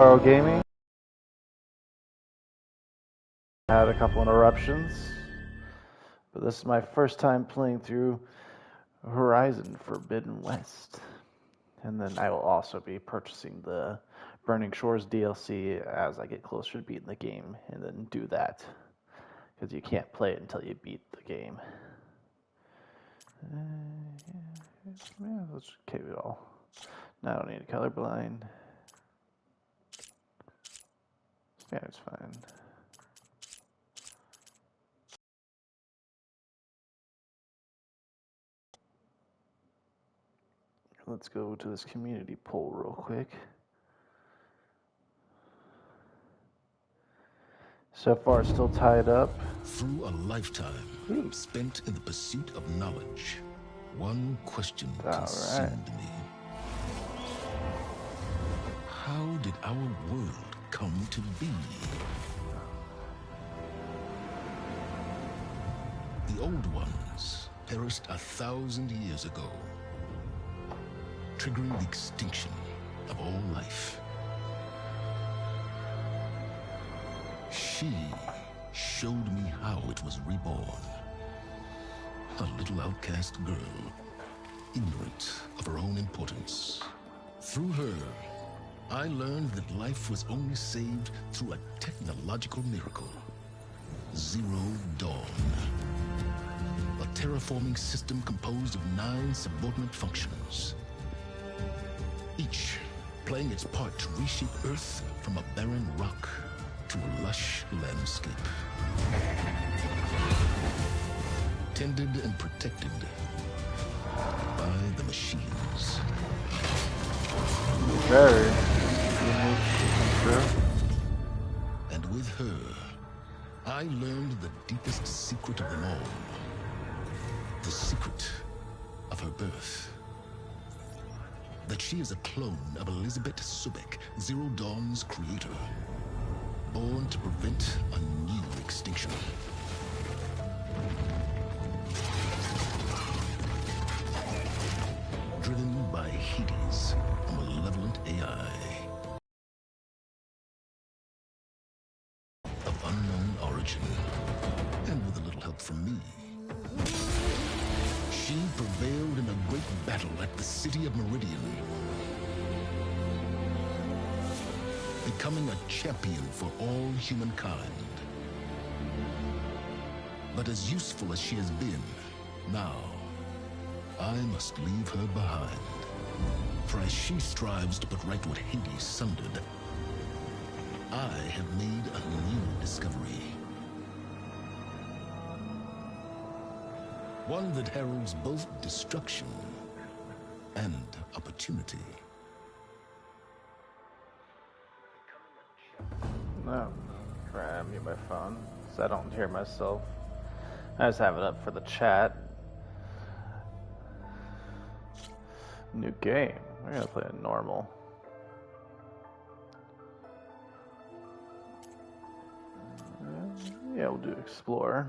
Gaming had a couple interruptions, but this is my first time playing through Horizon Forbidden West. And then I will also be purchasing the Burning Shores DLC as I get closer to beating the game, and then do that, because you can't play it until you beat the game. Yeah, let's keep it all. Now I don't need a colorblind. Yeah, it's fine. Let's go to this community poll real quick. So far, still tied up. Through a lifetime spent in the pursuit of knowledge, one question consumed me. How did our world come to be? The old ones perished 1,000 years ago, triggering the extinction of all life. She showed me how it was reborn. A little outcast girl, ignorant of her own importance. Through her, I learned that life was only saved through a technological miracle. Zero Dawn. A terraforming system composed of 9 subordinate functions, each playing its part to reshape Earth from a barren rock to a lush landscape. Tended and protected by the machines. Very unique. And with her, I learned the deepest secret of them all. The secret of her birth. That she is a clone of Elizabeth Sobek, Zero Dawn's creator. Born to prevent a new extinction. Driven by Hades, a malevolent AI. Of unknown origin. And with a little help from me. She prevailed in a great battle at the city of Meridian. Becoming a champion for all humankind. But as useful as she has been, now, I must leave her behind. For as she strives to put right what Hades sundered, I have made a new discovery. One that heralds both destruction and opportunity. No, try to mute my phone so I don't hear myself. I just have it up for the chat. New game. We're gonna play a normal. Yeah, we'll do explore.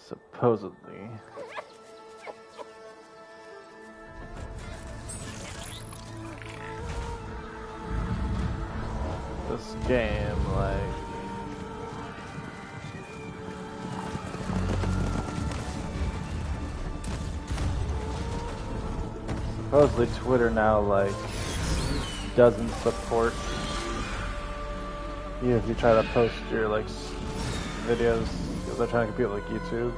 Supposedly. This game, like... Supposedly Twitter now, like, doesn't support you if you try to post your, like, videos, because they're trying to compete with, like, YouTube.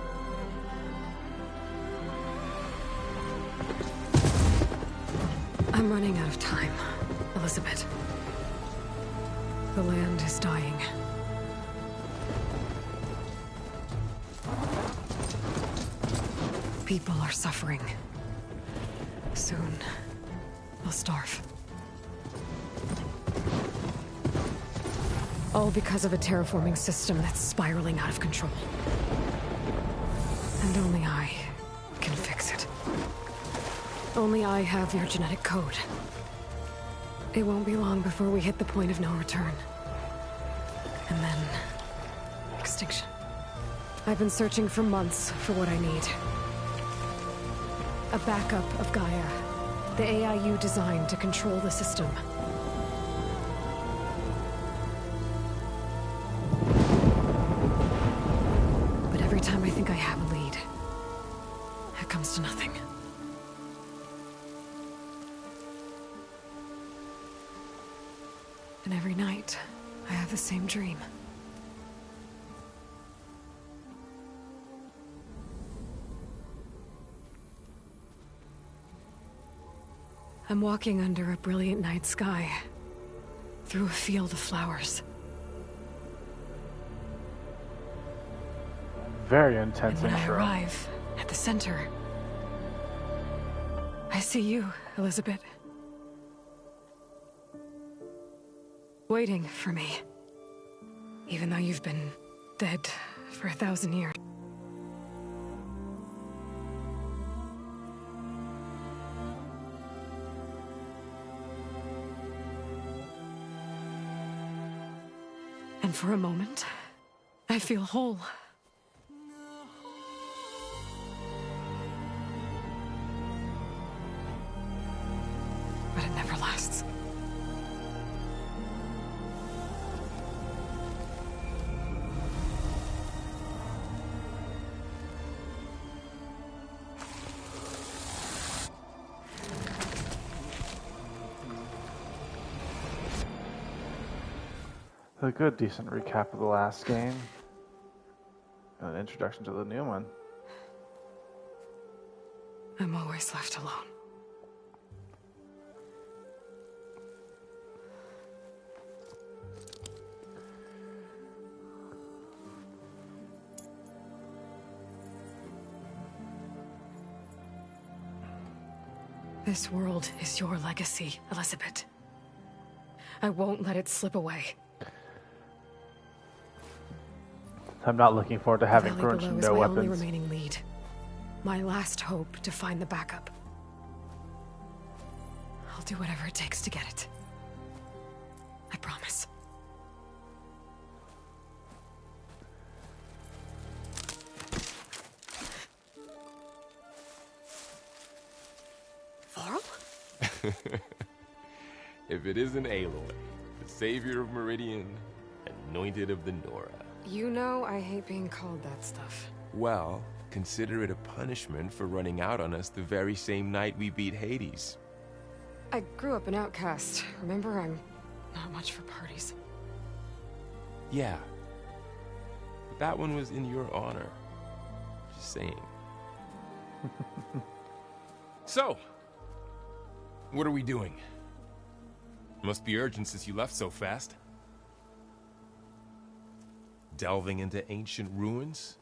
I'm running out of time, Elizabeth. The land is dying. People are suffering. Soon, they'll starve. All because of a terraforming system that's spiraling out of control. And only I can fix it. Only I have your genetic code. It won't be long before we hit the point of no return. and then extinction. I've been searching for months for what I need. A backup of Gaia, the AI you designed to control the system. But every time I think I have a lead, it comes to nothing. And every night, I have the same dream. I'm walking under a brilliant night sky, through a field of flowers. Very intense And when I intro. arrive at the center, I see you, Elizabeth. Waiting for me. Even though you've been dead for 1,000 years. And for a moment, I feel whole. But it never lasts. A good, decent recap of the last game. An introduction to the new one. I'm always left alone. This world is your legacy, Elizabeth. I won't let it slip away. I'm not looking forward to having Valley pretty much Below is no my only weapons. remaining lead. My last hope to find the backup. I'll do whatever it takes to get it. I promise. Varl? If it isn't Aloy, the savior of Meridian, anointed of the Nora. You know I hate being called that stuff. Well, consider it a punishment for running out on us the very same night we beat Hades. I grew up an outcast. Remember, I'm not much for parties. Yeah. But that one was in your honor. Just saying. So, what are we doing? Must be urgent since you left so fast. Delving into ancient ruins?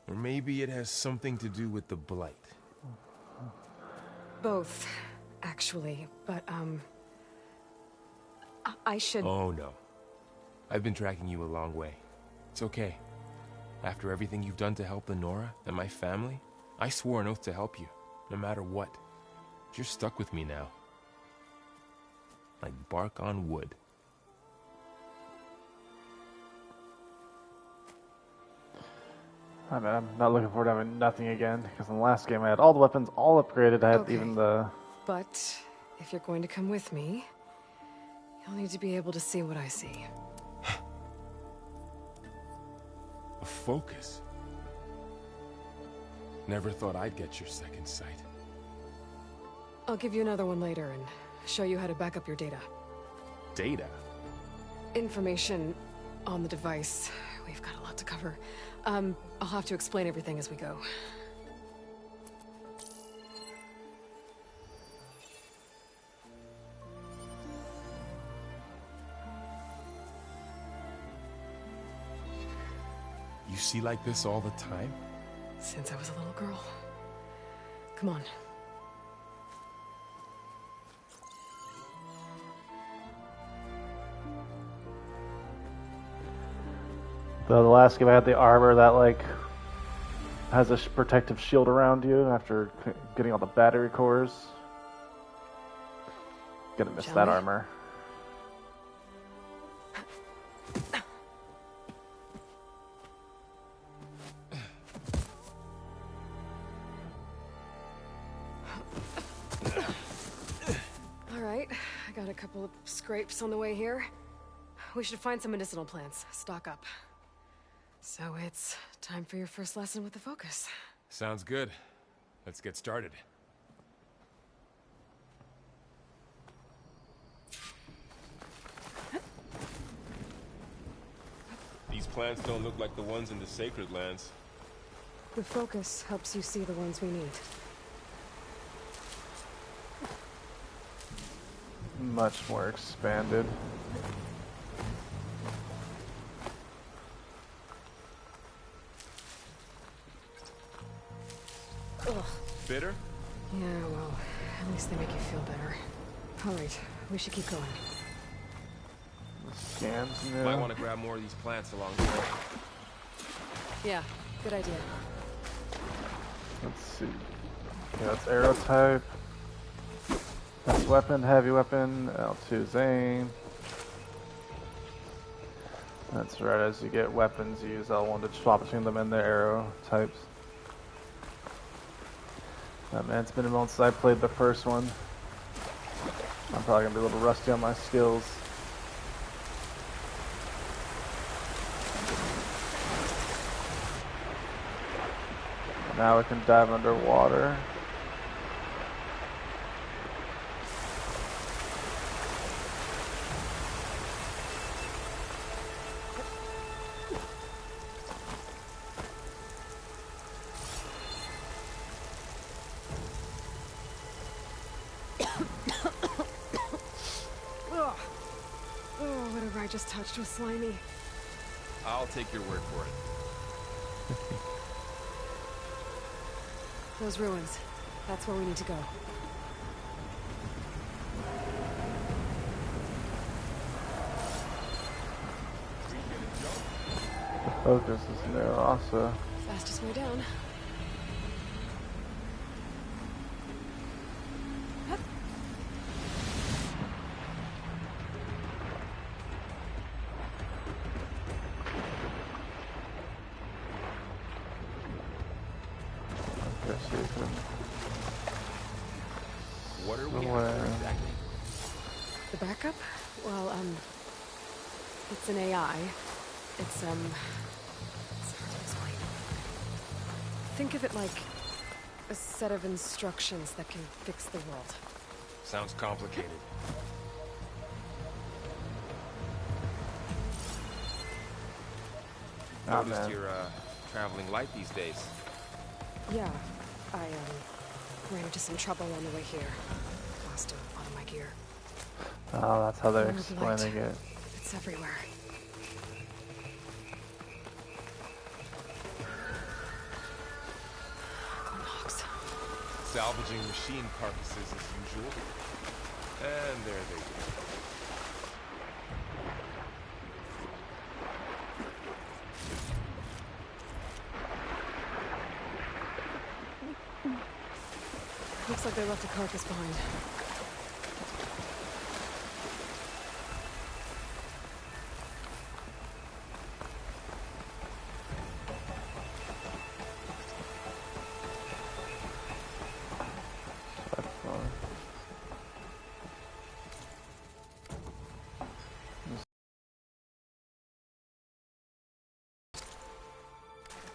Or maybe it has something to do with the Blight. Both, actually, but, I should... Oh no. I've been tracking you a long way. It's okay. After everything you've done to help the Nora and my family, I swore an oath to help you, no matter what. You're stuck with me now. Like bark on wood. I mean, I'm not looking forward to having nothing again, because in the last game I had all the weapons all upgraded. I had Okay. even the... But if you're going to come with me, you'll need to be able to see what I see. A focus. Never thought I'd get your second sight. I'll give you another one later and show you how to back up your data. Data? Information on the device. We've got a lot to cover. I'll have to explain everything as we go. You see like this all the time? Since I was a little girl. Come on. The last game I had the armor that, like, has a protective shield around you after getting all the battery cores. Gonna miss Shall that we? armor. a couple of scrapes on the way here. We should find some medicinal plants, stock up. So it's time for your first lesson with the Focus. Sounds good. Let's get started. These plants don't look like the ones in the Sacred Lands. The Focus helps you see the ones we need. Much more expanded. Ugh. Bitter? Yeah, well, at least they make you feel better. Alright, we should keep going. The scans new. Might want to grab more of these plants along the way. Yeah, good idea. Let's see. Okay, that's arrow type. That's weapon, heavy weapon, L2 Zane. That's right, as you get weapons, you use L1 to swap between them and their arrow types. Oh, man, it's been a moment since I played the first one. I'm probably gonna be a little rusty on my skills. Now we can dive underwater. Ugh. Oh, whatever I just touched was slimy. I'll take your word for it. Those ruins. That's where we need to go. The Focus is new also. Fastest way down. Okay, so you can What are we Somewhere. after exactly? The backup? Well, it's an AI. It's hard to explain. Think of it like a set of instructions that can fix the world. Sounds complicated. Oh, Noticed man. you're traveling light these days. Yeah, I, ran into some trouble on the way here. Lost a lot of my gear. Oh, that's how they're More blight. explaining it. It's everywhere. Knox. Salvaging machine carcasses as usual. And there they go. Looks like they left a carcass behind. That's fine.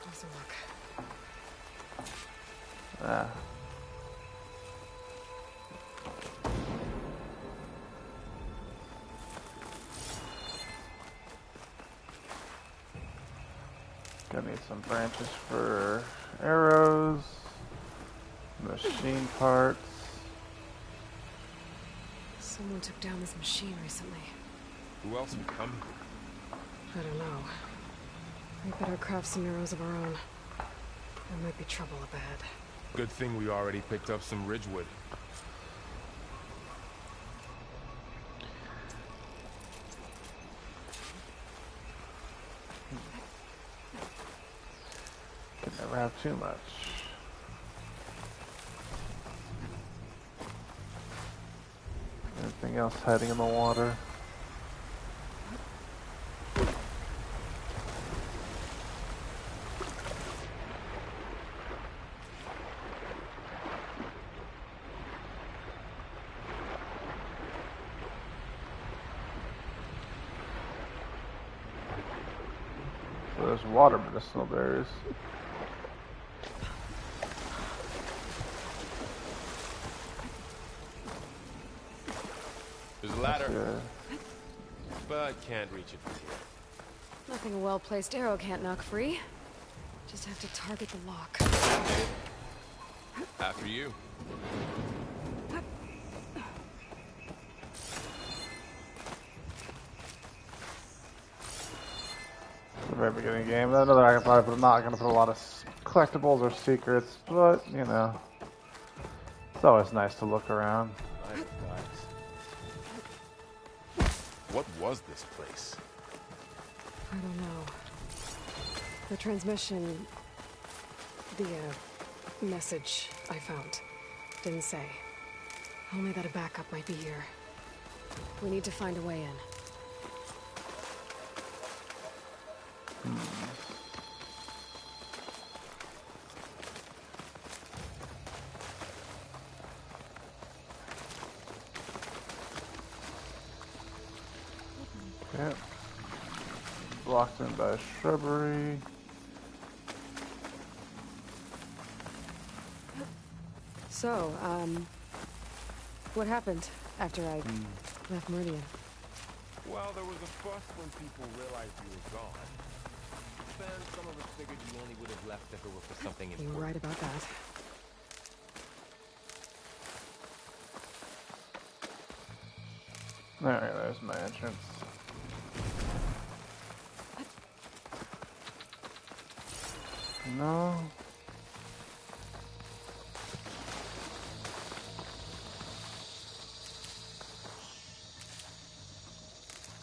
Closer look. Ah. Gonna need some branches for arrows, machine parts. Someone took down this machine recently. Who else would come? I don't know. We better craft some arrows of our own. There might be trouble up ahead. Good thing we already picked up some ridgewood. Can never have too much. Anything else hiding in the water? there's water medicinal berries. There's a ladder, Yeah. but can't reach it from here. Nothing a well-placed arrow can't knock free. Just have to target the lock. After you. The very beginning of the game. I know that I probably not going to put a lot of collectibles or secrets, but you know, it's always nice to look around. What was this place? I don't know. The transmission... The, message I found didn't say. Only that a backup might be here. We need to find a way in. Yeah. Blocked in by shrubbery. So, what happened after I left Meridian? Well, there was a fuss when people realized you were gone. Then some of us figured you only would have left if it were for something You important. were right about that. Alright, there's my entrance. No.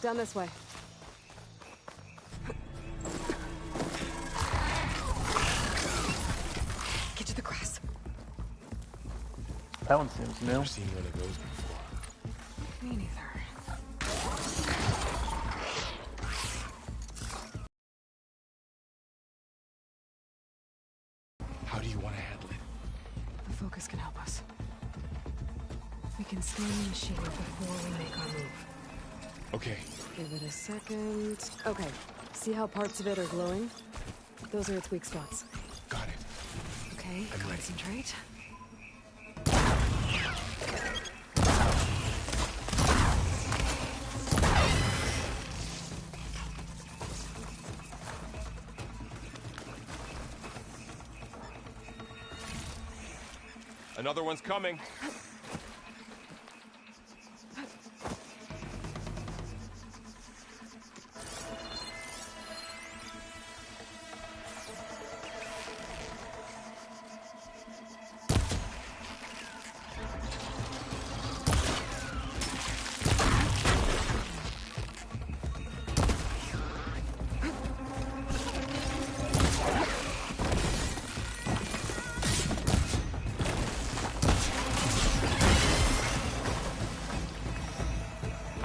Down this way. Get to the grass. That one seems new. Never seen one of those before. Me neither. How do you want to handle it? The focus can help us. We can scan the machine before we make our move. Okay. Give it a second. Okay. See how parts of it are glowing? Those are its weak spots. Got it. Okay, I'm ready. concentrate. Another one's coming.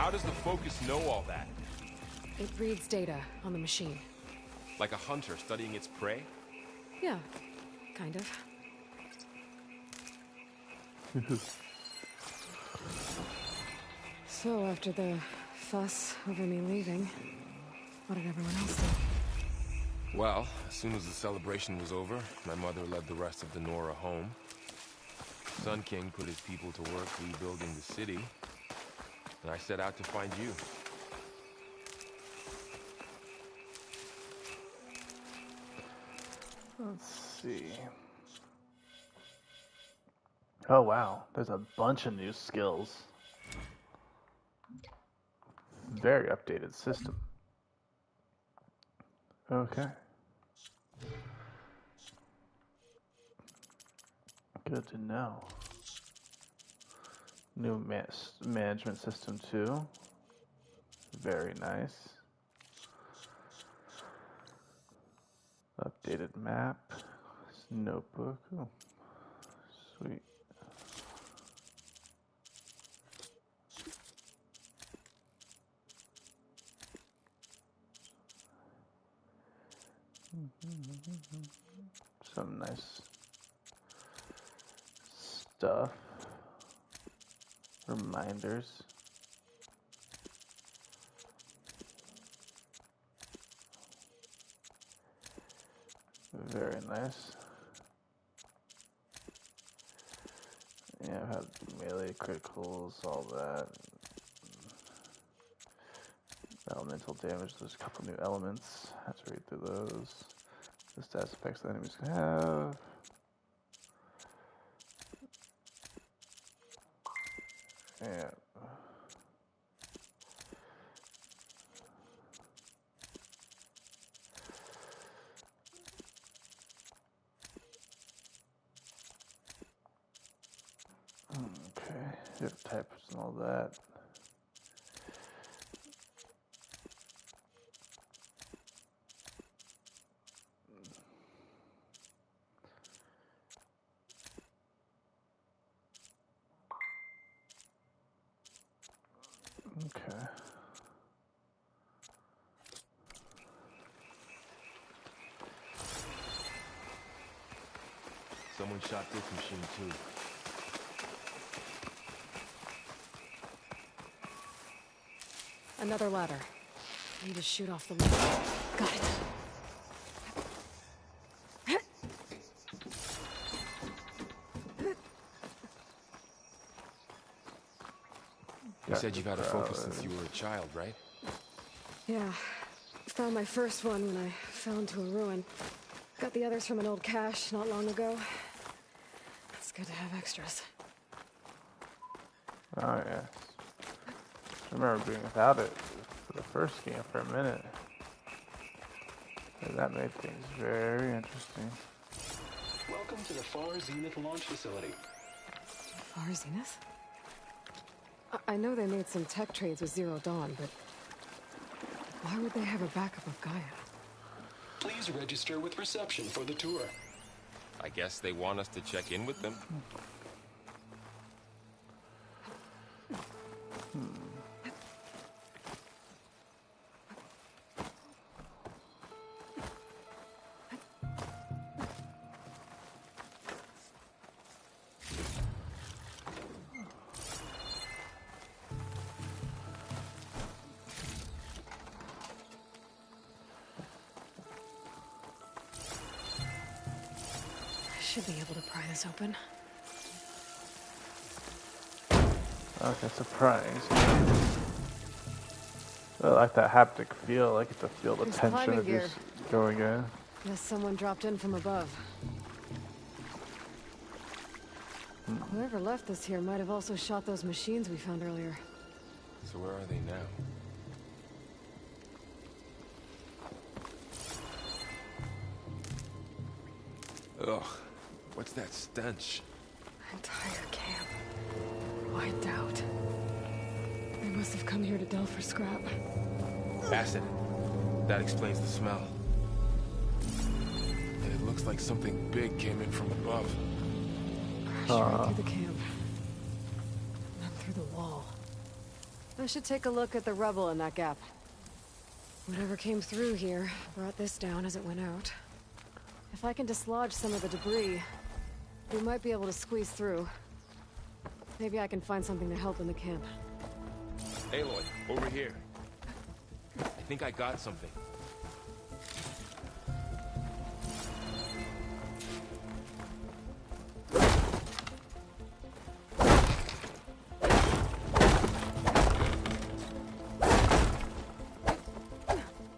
How does the focus know all that? It reads data on the machine. Like a hunter studying its prey? Yeah, kind of. So, after the fuss over me leaving, what did everyone else do? Well, as soon as the celebration was over, my mother led the rest of the Nora home. Sun King put his people to work rebuilding the city, and I set out to find you. Let's see. Oh wow, there's a bunch of new skills. Very updated system. Okay. Good to know. New management system too. Very nice. Updated map. Notebook. Oh, sweet. Some nice stuff. Reminders. Very nice. Yeah, I've had melee criticals, all that. Elemental damage, there's a couple new elements. I have to read through those. The stats effects the enemies can have. And okay, hit types and all that. Okay. Someone shot this machine too. Another ladder. Need to shoot off the ladder. Got it. You said you've had a focus since you were a child, right? Yeah. Found my first one when I fell into a ruin. Got the others from an old cache not long ago. It's good to have extras. Oh, yes. I remember being without it for the first game for a minute. And that made things very interesting. Welcome to the Far Zenith launch facility. Far Zenith? I know they made some tech trades with Zero Dawn, but why would they have a backup of Gaia? Please register with reception for the tour. I guess they want us to check in with them. Should be able to pry this open. Okay, surprise. I like that haptic feel. I get to feel the There's tension climbing of gear. just going in. Guess someone dropped in from above. Whoever left this here might have also shot those machines we found earlier. So where are they now? Ugh, what's that stench? Entire camp. Wiped out. They must have come here to delve for scrap. Acid. That explains the smell. And it looks like something big came in from above. Crashed right through the camp. Up through the wall. I should take a look at the rubble in that gap. Whatever came through here brought this down as it went out. If I can dislodge some of the debris, we might be able to squeeze through. Maybe I can find something to help in the camp. Aloy, over here. I think I got something.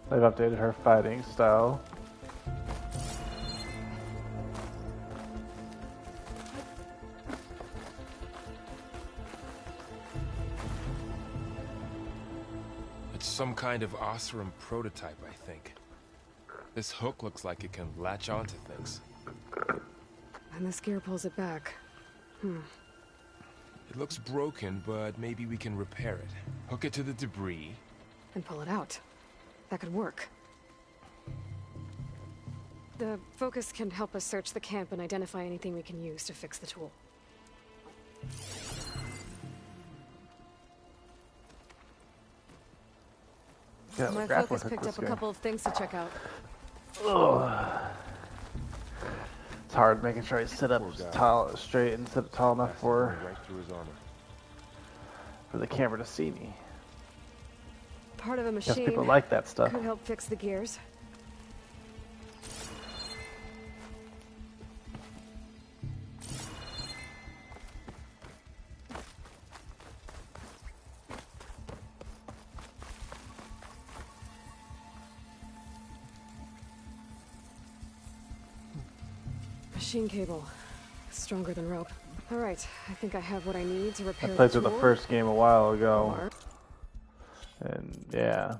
They've updated her fighting style. It's some kind of Osram prototype, I think. This hook looks like it can latch onto things. And this gear pulls it back. It looks broken, but maybe we can repair it. Hook it to the debris. And pull it out. That could work. The focus can help us search the camp and identify anything we can use to fix the tool. Yeah, My grappling focus hook picked this up a guy. couple of things to check out. It's hard making sure I sit up tall, straight and sit tall enough for Right through his armor. the camera to see me. Part of a Because machine people like that stuff. could help fix the gears. Machine cable. Stronger than rope. Alright, I think I have what I need to I repair played the through the tool. first game a while ago, Or- and yeah,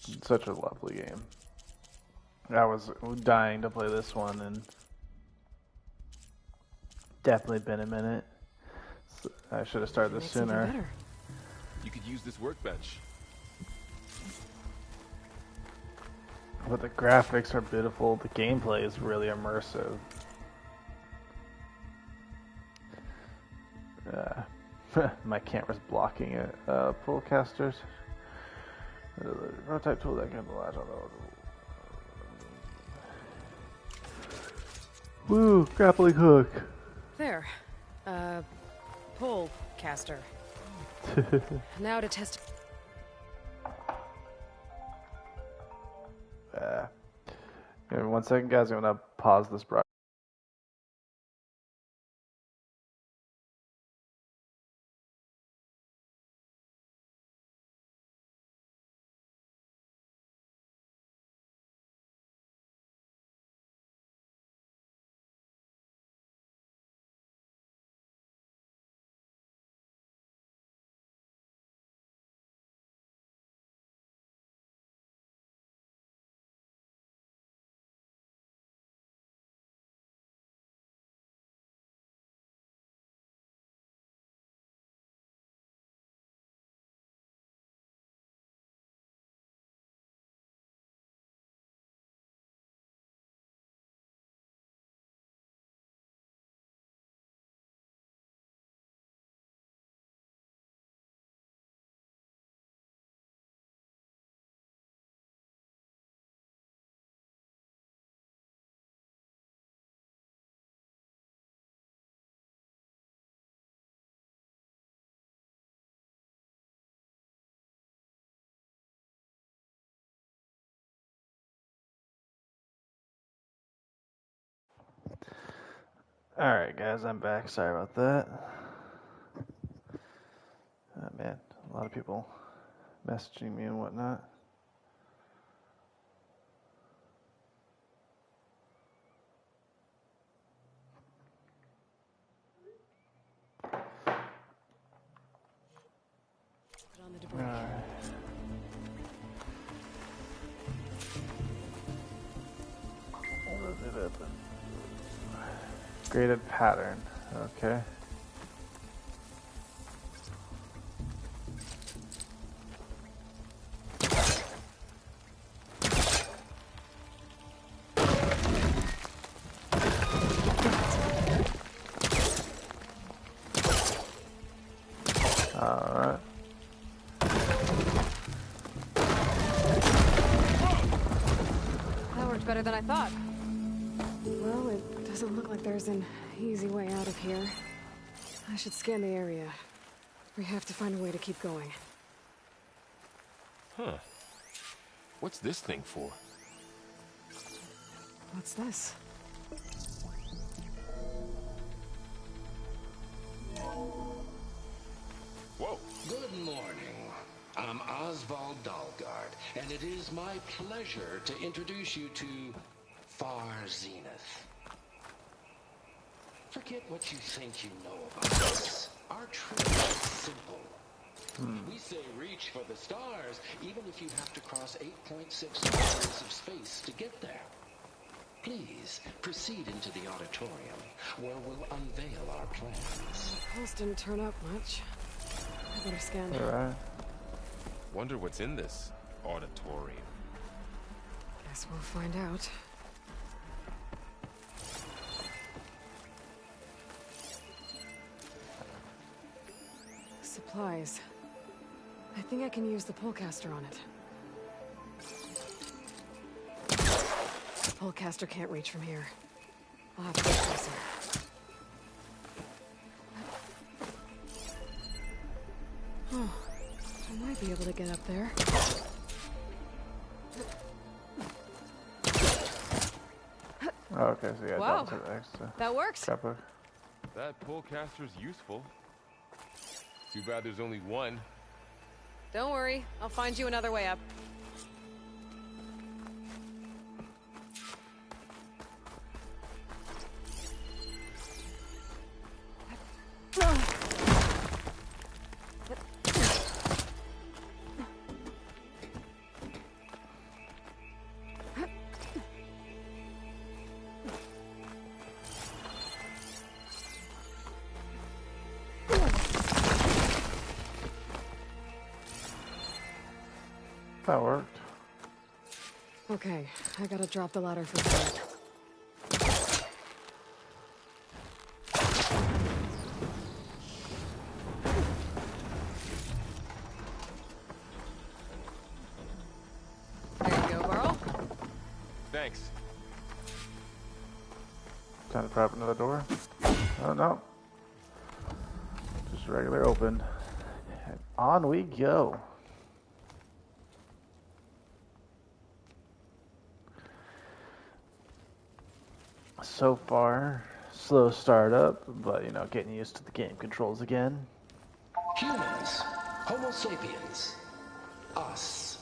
it's such a lovely game. I was dying to play this one, and definitely been a minute. So I should have started this Makes even sooner. better. You could use this workbench. But the graphics are beautiful. The gameplay is really immersive. My camera's blocking it. Pull casters. Prototype tool that can latch on the. Woo! Grappling hook. There. Pull caster. Now to test. Give me 1 second, guys. I'm gonna pause this broadcast. Alright, guys, I'm back. Sorry about that. Oh, man, a lot of people messaging me and whatnot. Put on the debris. Alright. Graded pattern. Okay. Alright. That worked better than I thought. Well, it doesn't look like there's an easy way out of here. I should scan the area. We have to find a way to keep going. Huh. What's this thing for? What's this? Whoa. Good morning. I'm Oswald Dalgard, and it is my pleasure to introduce you to Far Zenith. Forget what you think you know about us. Our trip is simple. We say reach for the stars, even if you have to cross 8.6 miles of space to get there. Please proceed into the auditorium, where we'll unveil our plans. The pulse didn't turn up much. I better scan. Alright. Wonder what's in this auditorium. Guess we'll find out. Supplies. I think I can use the pullcaster on it. The pullcaster can't reach from here. I'll have to get closer. Oh, I might be able to get up there. Oh, okay, so yeah, Wow. double tap X to That works. grab hook. That pullcaster's useful. Too bad there's only one. Don't worry, I'll find you another way up. that worked. Okay, I gotta drop the ladder for that. There you go, Varl. Thanks. Time to prep another door. Oh no. Just regular open. And on we go. So far, slow startup, but you know, getting used to the game controls again. Humans, Homo sapiens, us.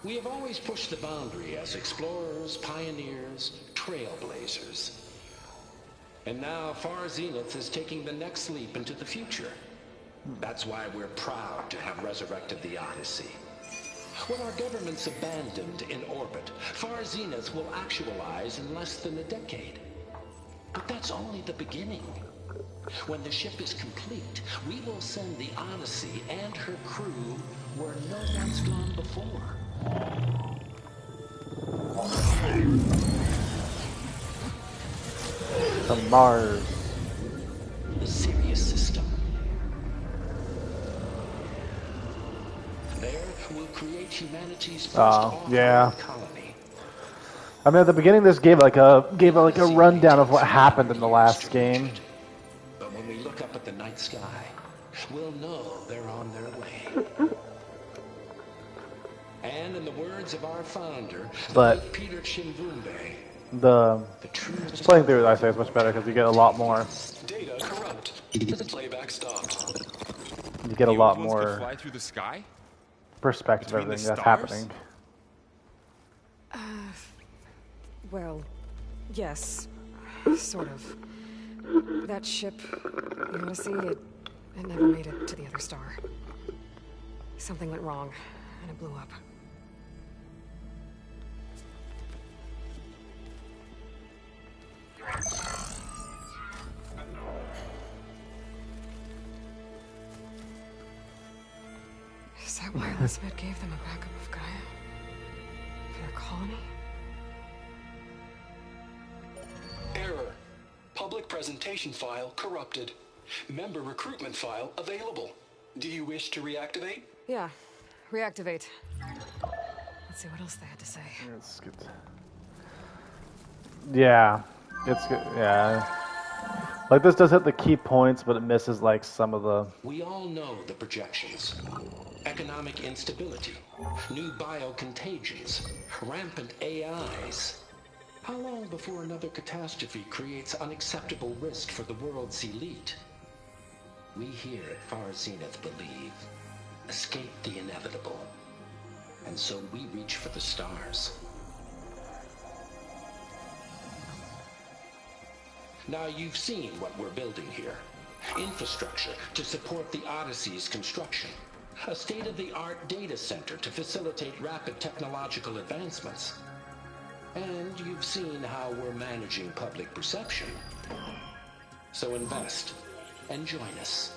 We have always pushed the boundary as explorers, pioneers, trailblazers. And now Far Zenith is taking the next leap into the future. That's why we're proud to have resurrected the Odyssey. When our government's abandoned in orbit, Far Zenith will actualize in less than a decade. But that's only the beginning. When the ship is complete, we will send the Odyssey and her crew where no one's gone before. To Mars. The Sirius system. There, we'll create humanity's first off-world colony. I mean, at the beginning, this gave like a rundown of what happened in the last game. But when we look up at the night sky, we'll know they're on their way. And in the words of our founder, But Peter Chimbumbe, just playing through it, I say, is much better because you get a lot more. Data corrupt. Playback stopped. You get a The lot old ones could more fly through the sky? perspective of Between the everything that's stars? happening. Well, yes. Sort of. That ship, the Odyssey, it never made it to the other star. Something went wrong, and it blew up. Is that why Elizabeth gave them a backup of Gaia? For their colony? Error. Public presentation file corrupted. Member recruitment file available. Do you wish to reactivate? Yeah. Reactivate. Let's see what else they had to say. It's good. Yeah, it's good. Yeah, like this does hit the key points, but it misses like some of the. We all know the projections. Economic instability, new biocontagions, rampant AIs. How long before another catastrophe creates unacceptable risk for the world's elite? We here at Far Zenith believe, escape the inevitable. And so we reach for the stars. Now you've seen what we're building here. Infrastructure to support the Odyssey's construction. A state-of-the-art data center to facilitate rapid technological advancements. And you've seen how we're managing public perception. So invest and join us.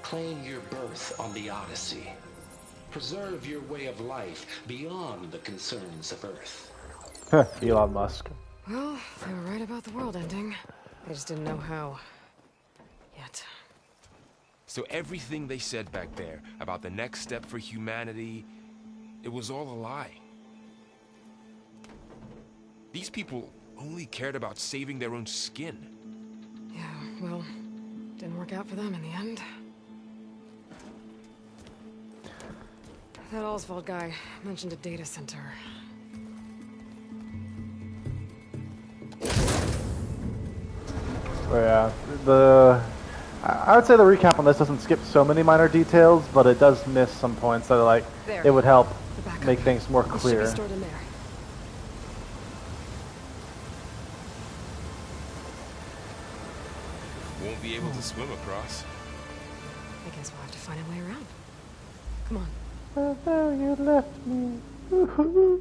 Claim your berth on the Odyssey. Preserve your way of life beyond the concerns of Earth. Elon Musk. Well, they were right about the world ending. They just didn't know how. Yet. So everything they said back there about the next step for humanity, it was all a lie. These people only cared about saving their own skin. Yeah, well, didn't work out for them in the end. That Oswald guy mentioned a data center. Oh yeah, I would say the recap on this doesn't skip so many minor details, but it does miss some points that are like There. it would help The backup. make things more It should clear. be stored in there. Won't be able to swim across. I guess we'll have to find a way around. Come on. Oh, there you left me. Woohoo.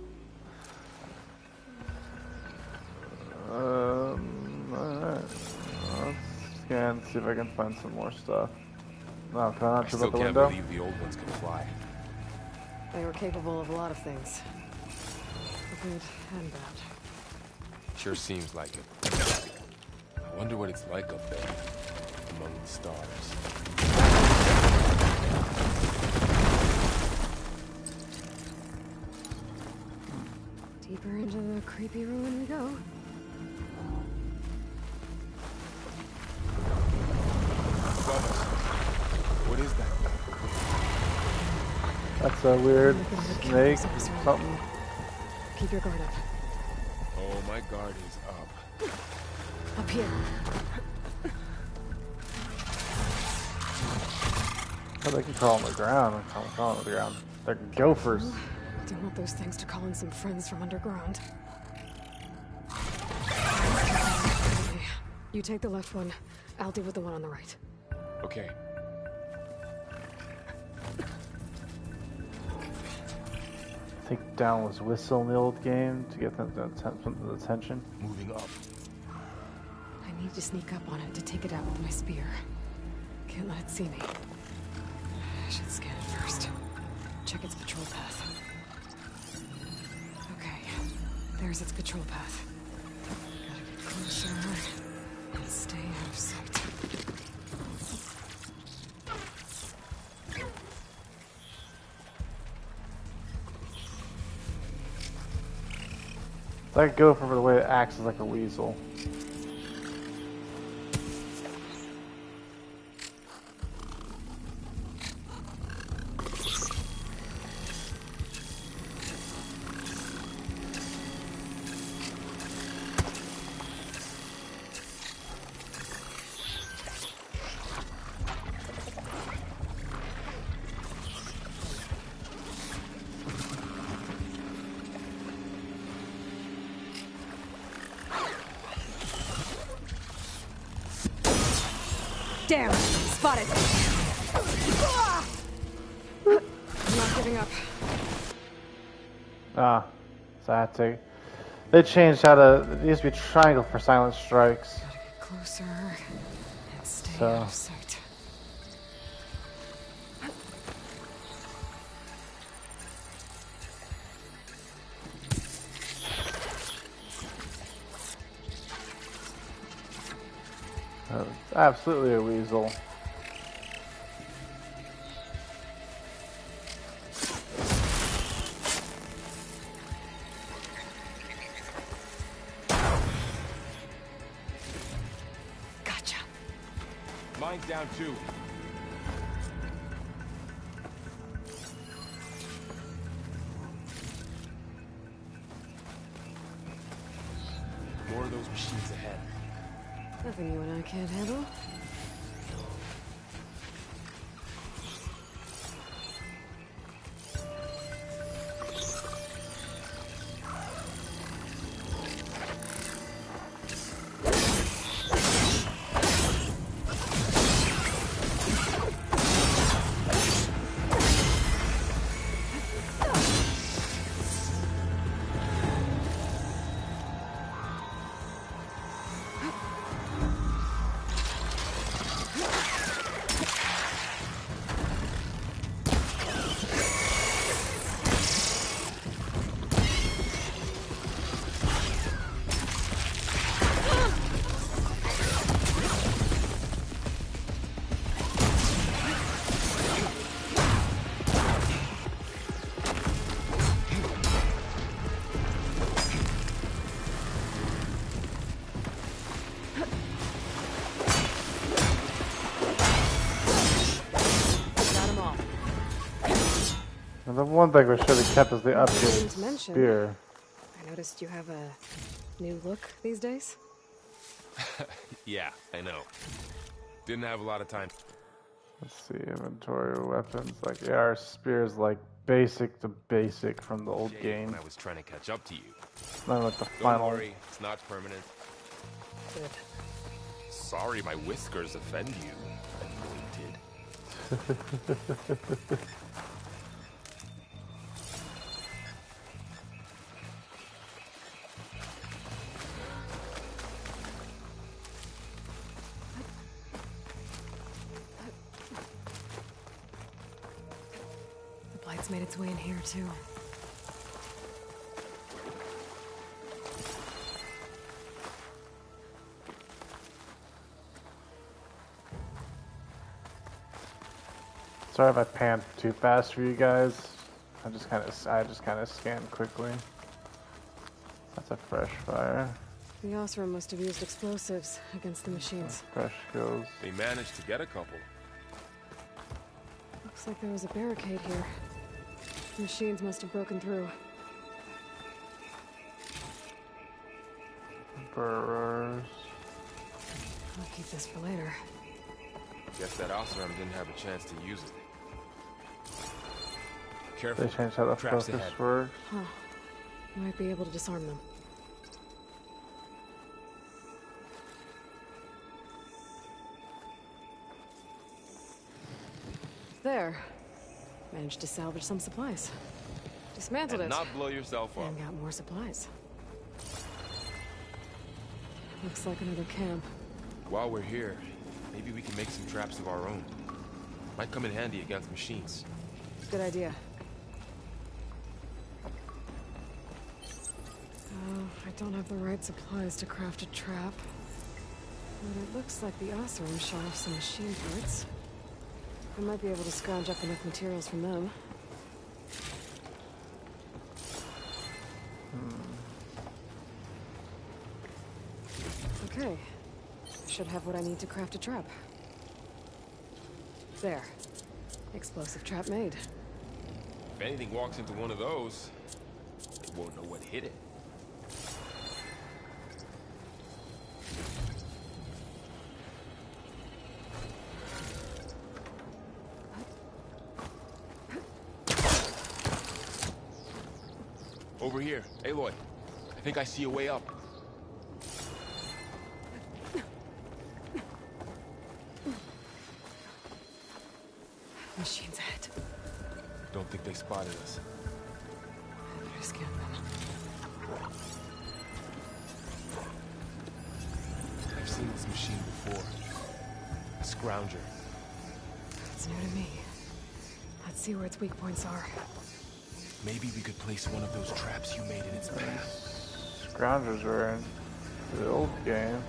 Alright. Let's scan, see if I can find some more stuff. No, can I I not still jump out the can't window? believe the old ones can fly. They were capable of a lot of things. Good and bad. Sure seems like it. I wonder what it's like up there, among the stars. Deeper into the creepy ruin we go. Above us. What is that? That's a weird Look at the snake. cameras, officer. Something. Keep your guard up. Oh, my guard is up. Up here. Oh, they can crawl on the ground. They can crawl on the ground. They're gophers. Don't want those things to call in some friends from underground. Okay. You take the left one. I'll deal with the one on the right. Okay. I think down was whistle in the old game to get them to the attention. Moving up. I need to sneak up on it to take it out with my spear. Can't let it see me. I should scan it first. Check its patrol path. Okay, there's its patrol path. Gotta get closer and stay out of sight. That gopher, for the way it acts, is like a weasel. Damn! Spotted! I'm not giving up. Ah, so I had to. They changed how to. It used to be triangle for silent strikes. Gotta get closer and stay So- out of sight. Absolutely a weasel. Gotcha. Mine's down too. More of those machines ahead. Nothing you and I can't handle. Got 'em all. And the one thing we should have kept is the upgraded Didn't mention. spear. I noticed you have a new look these days. Yeah, I know. Didn't have a lot of time. Let's see, inventory weapons. Like, yeah, our spear's like basic to basic from the old game. When I was trying to catch up to you. Not like the Don't final. worry, it's not permanent. Good. Sorry my whiskers offend you. Anointed. The Blight It's made its way in here, too. Sorry if I panned too fast for you guys. I just kind of scanned quickly. That's a fresh fire. The Osram must have used explosives against the machines. Fresh kills. They managed to get a couple. Looks like there was a barricade here. The machines must have broken through. Burrowers. I'll keep this for later. Guess that Osram didn't have a chance to use it. Careful. They changed how the Traps focus ahead. works. Huh. Might be able to disarm them. There. Managed to salvage some supplies. Dismantled And it. not blow yourself up. And got more supplies. Looks like another camp. While we're here, maybe we can make some traps of our own. Might come in handy against machines. Good idea. Oh, I don't have the right supplies to craft a trap. But it looks like the Osram shot off some machine parts. I might be able to scrounge up enough materials from them. Okay. Should have what I need to craft a trap. There. Explosive trap made. If anything walks into one of those, they won't know what hit it. Over here. Aloy, I think I see a way up. Machines ahead. Don't think they spotted us. I better scan them. I've seen this machine before. A scrounger. It's new to me. Let's see where its weak points are. Maybe we could place one of those traps you made in its path. Scroungers were in the old game.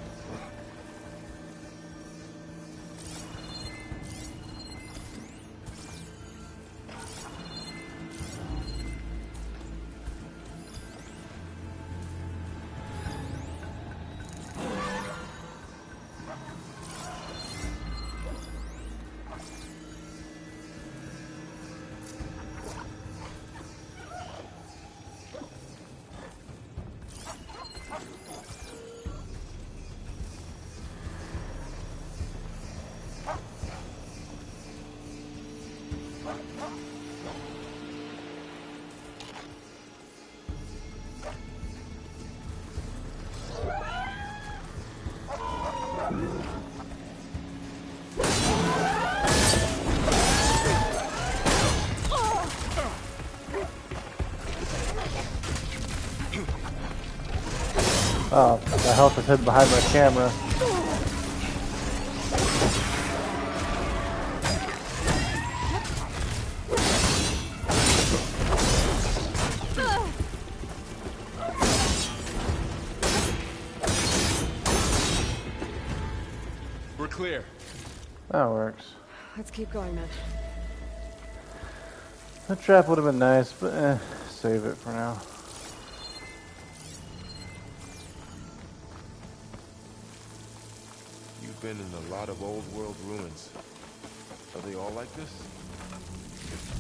Oh, the health is hidden behind my camera. We're clear. That works. Let's keep going, then. The trap would have been nice, but save it for now. You've been in a lot of old world ruins. Are they all like this?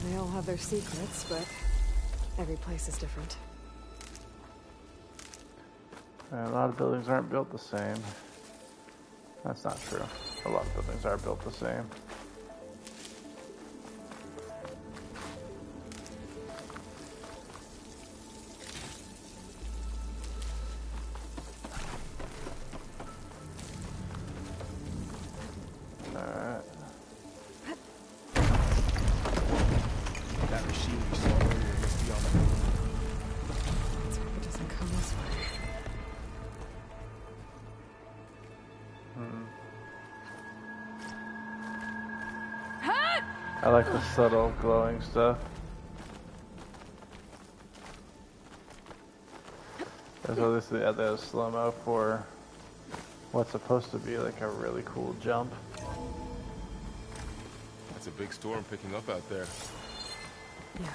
They all have their secrets, but every place is different. A lot of buildings aren't built the same. That's not true. A lot of buildings are built the same. Alright. That machine we saw earlier must be on the move. Let's hope it doesn't come this way. I like the subtle glowing stuff. So this is the slow-mo for what's supposed to be like a really cool jump. That's a big storm picking up out there. Yeah.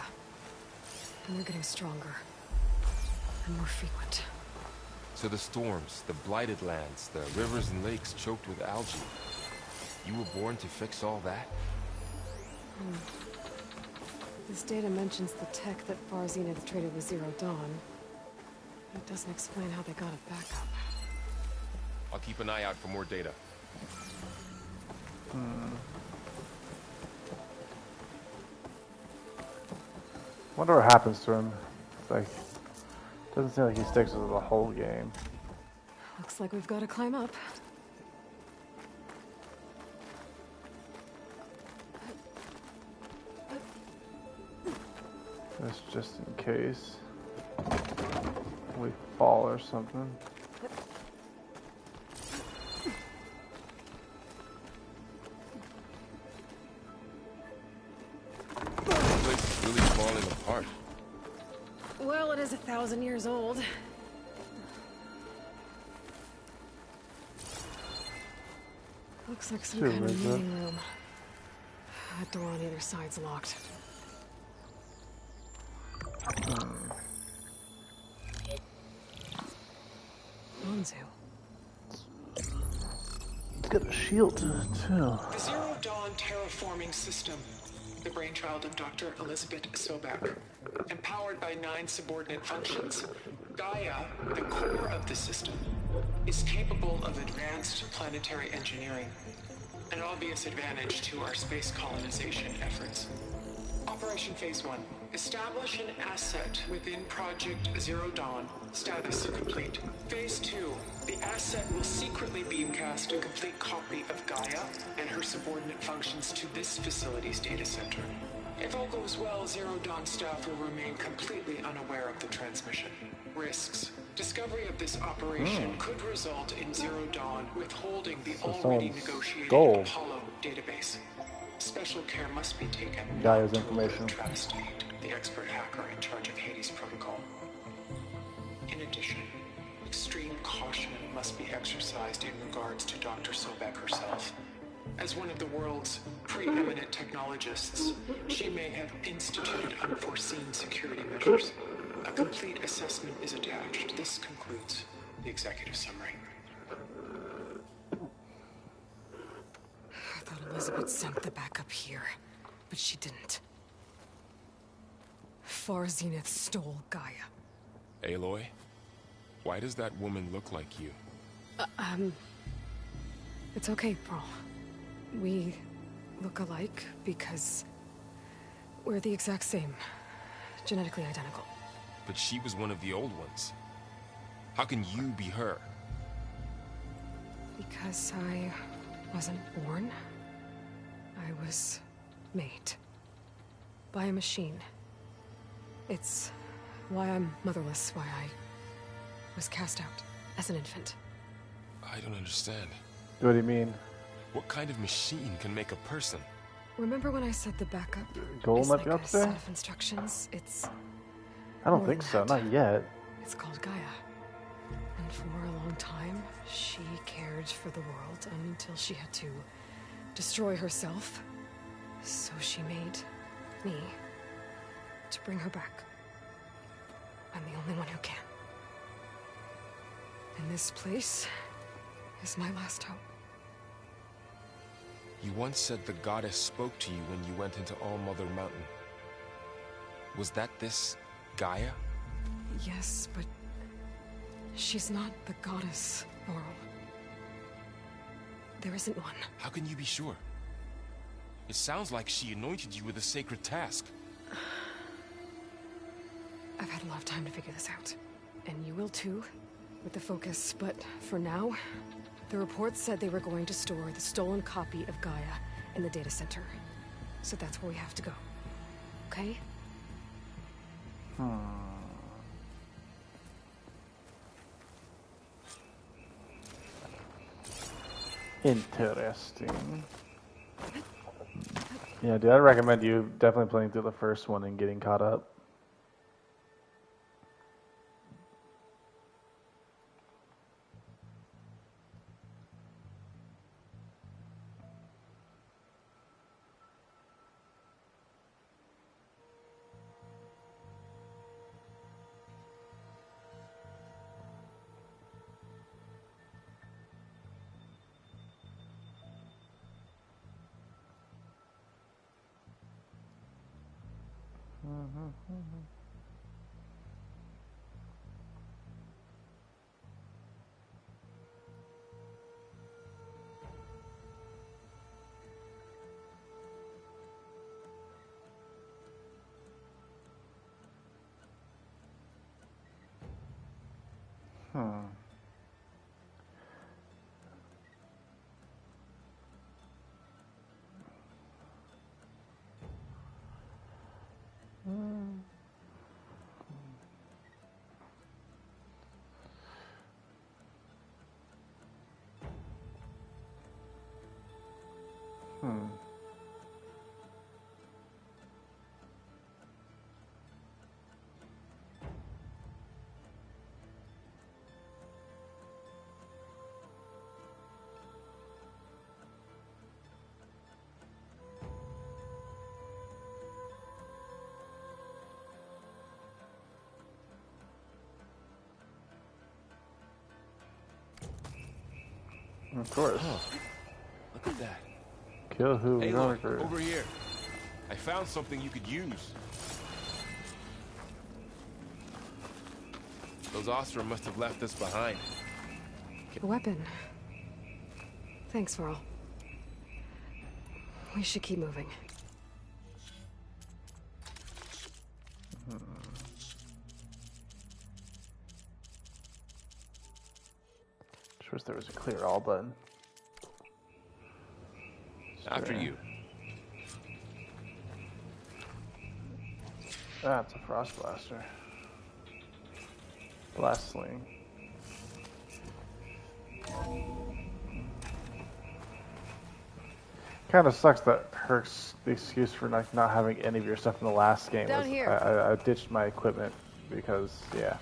And they're getting stronger. And more frequent. So the storms, the blighted lands, the rivers and lakes choked with algae. You were born to fix all that? This data mentions the tech that Far Zenith traded with Zero Dawn. It doesn't explain how they got it back up. I'll keep an eye out for more data. Wonder what happens to him. It's like, doesn't seem like he sticks with the whole game. Looks like we've got to climb up. That's just in case we fall or something. The place is really falling apart. Well, it is 1,000 years old. Looks like some Sure, kind of right there. meeting room. That door on either side's locked. Monzu. It's got a shield to it too. The Zero Dawn terraforming system, the brainchild of Dr. Elizabeth Sobek, empowered by 9 subordinate functions, Gaia, the core of the system, is capable of advanced planetary engineering, an obvious advantage to our space colonization efforts. Operation Phase 1. Establish an asset within Project Zero Dawn. Status complete. Phase 2. The asset will secretly beamcast a complete copy of Gaia and her subordinate functions to this facility's data center. If all goes well, Zero Dawn staff will remain completely unaware of the transmission. Risks. Discovery of this operation could result in Zero Dawn withholding the already someone's negotiated skull. Apollo database. Special care must be taken Gaia's to information. alert Travis Tate, the expert hacker in charge of Hades Protocol. In addition, extreme caution must be exercised in regards to Dr. Sobek herself. As one of the world's preeminent technologists, she may have instituted unforeseen security measures. A complete assessment is attached. This concludes the executive summary. I thought Elizabeth sent the backup here, but she didn't. Far Zenith stole Gaia. Aloy? Why does that woman look like you? It's okay, Pearl. We look alike because we're the exact same. Genetically identical. But she was one of the old ones. How can you be her? Because I wasn't born. I was made. By a machine. It's why I'm motherless, why I was cast out as an infant. I don't understand. What do you mean? What kind of machine can make a person? Remember when I said the backup Goal is might like be a up set there? of instructions? I don't more think than so, that. not yet. It's called Gaia. And for a long time, she cared for the world until she had to destroy herself. So she made me to bring her back. I'm the only one who can. And this place is my last hope. You once said the goddess spoke to you when you went into All Mother Mountain. Was that this Gaia? Yes, but she's not the goddess, Laurel. There isn't one. How can you be sure? It sounds like she anointed you with a sacred task. I've had a lot of time to figure this out. And you will too, with the focus. But for now, the report said they were going to store the stolen copy of Gaia in the data center. So that's where we have to go. Okay? Interesting. Yeah, dude, I recommend you definitely playing through the first one and getting caught up. Of course. Oh, look at that. Kill who? Hey, Nora look, Gray. over here. I found something you could use. Those Ostra must have left this behind. A weapon. Thanks, Varl. We should keep moving. Just wish there was a clear all button. After you. Ah, it's a frost blaster. Blast sling. Kind of sucks that Herc's the excuse for like not having any of your stuff in the last game. Down Was here. I ditched my equipment because, yeah.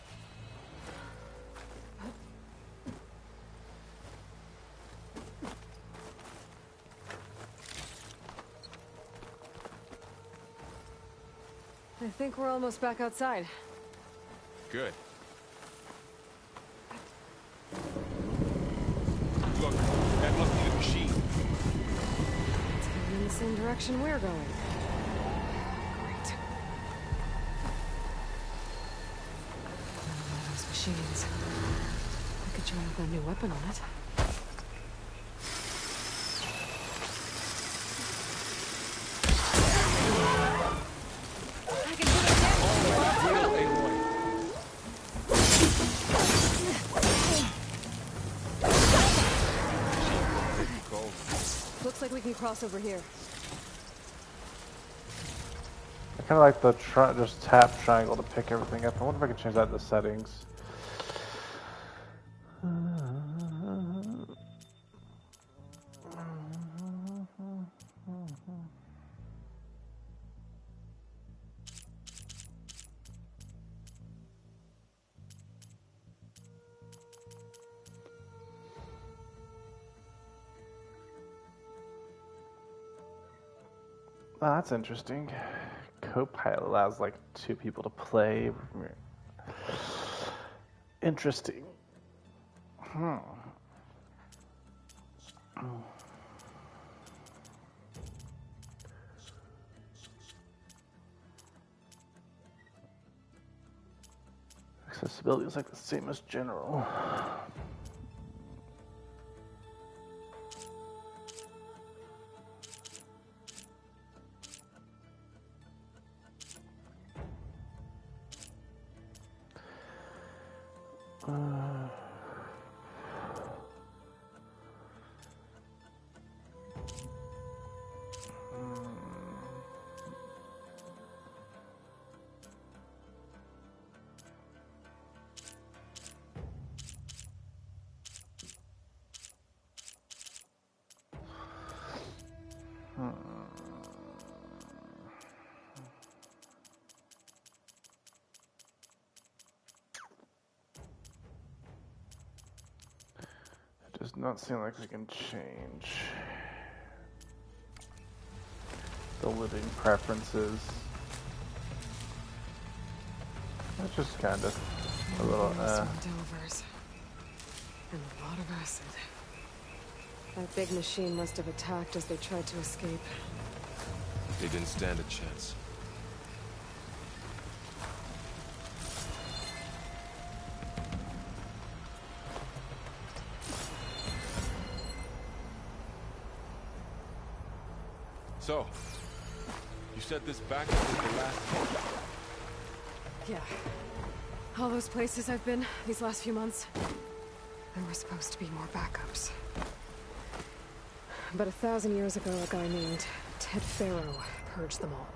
I think we're almost back outside. Good. Look, that must be the machine. It's heading in the same direction we're going. Great. One of those machines. I could try out that new weapon on it. I can do it again! Looks like we can cross over here. I kind of like the just tap triangle to pick everything up. I wonder if I can change that in the settings. Oh, that's interesting. Co-pilot allows like 2 people to play. Interesting. Accessibility is like the same as general. It does not seem like we can change the living preferences. It's just kind of a little, Overs. And a lot of acid. That big machine must have attacked as they tried to escape. They didn't stand a chance. So, you said this backup is the last one? Yeah. All those places I've been these last few months, there were supposed to be more backups. But 1,000 years ago, a guy named Ted Faro purged them all.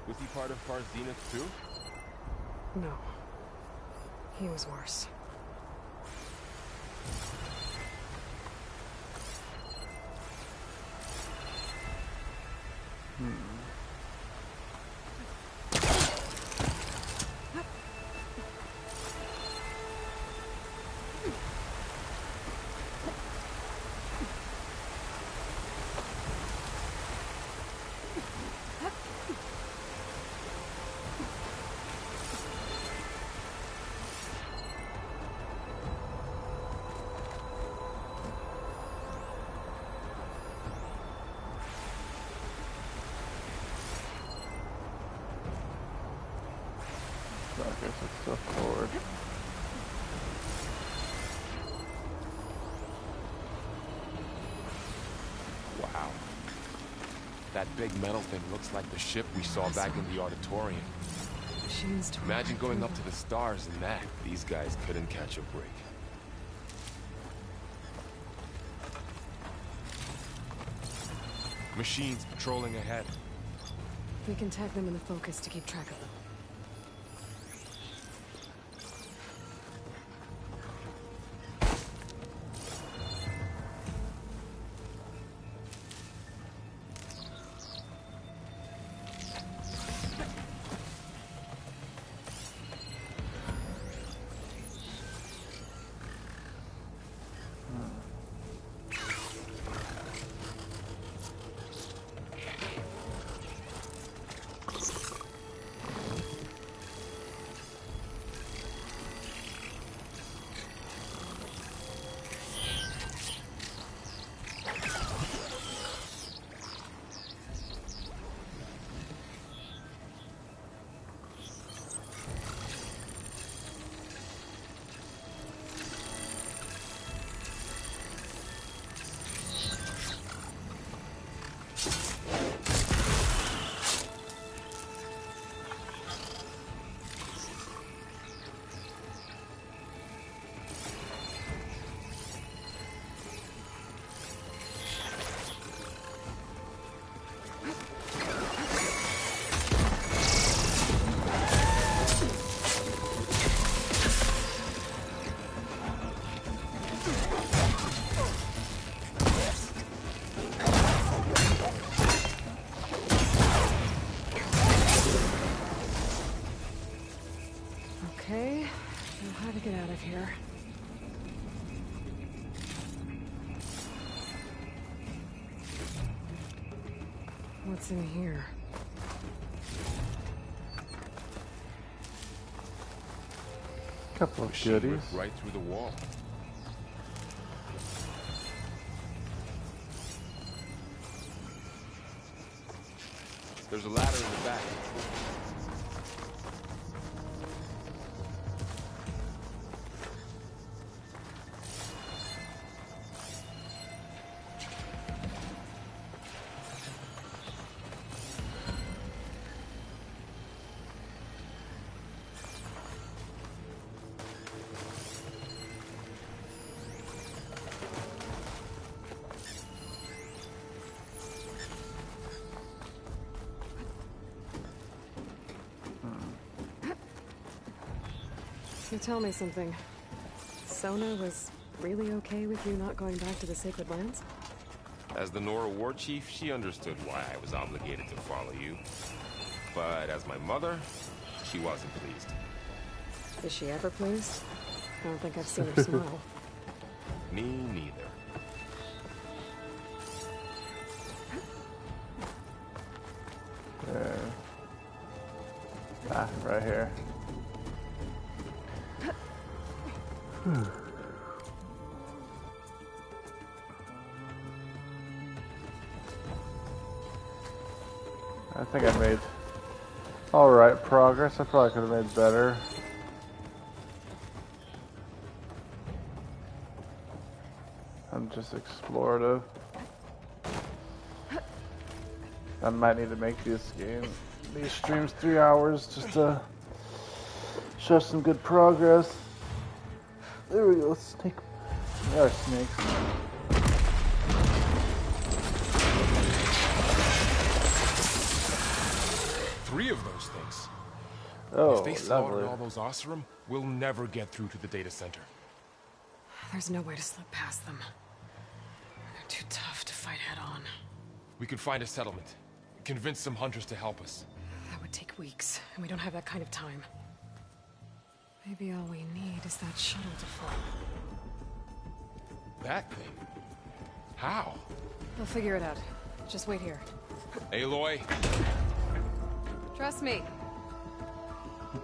Was he part of Far Zenith too? No. He was worse. So I guess it's still forward. Wow. That big metal thing looks like the ship we saw back in the auditorium. Machines to Imagine going up to the stars in that. These guys couldn't catch a break. Machines patrolling ahead. We can tag them in the focus to keep track of them. Okay, now how to get out of here. What's in here? Couple of Machine goodies. ripped right through the wall. There's a ladder in the back. So tell me something. Sona was really okay with you not going back to the Sacred Lands? As the Nora war chief, she understood why I was obligated to follow you. But as my mother, she wasn't pleased. Is she ever pleased? I don't think I've seen her smile. Me neither. There. Ah, right here. I think I made alright progress. I probably could have made better. I'm just explorative. I might need to make these streams 3 hours just to show some good progress. There we go, snake. There are snakes. 3 of those things. Oh, If they slaughtered lovely. all those Oseram, we'll never get through to the data center. There's no way to slip past them. They're too tough to fight head on. We could find a settlement. Convince some hunters to help us. That would take weeks, and we don't have that kind of time. Maybe all we need is that shuttle to fall. That thing? How? We'll figure it out. Just wait here. Aloy. Trust me.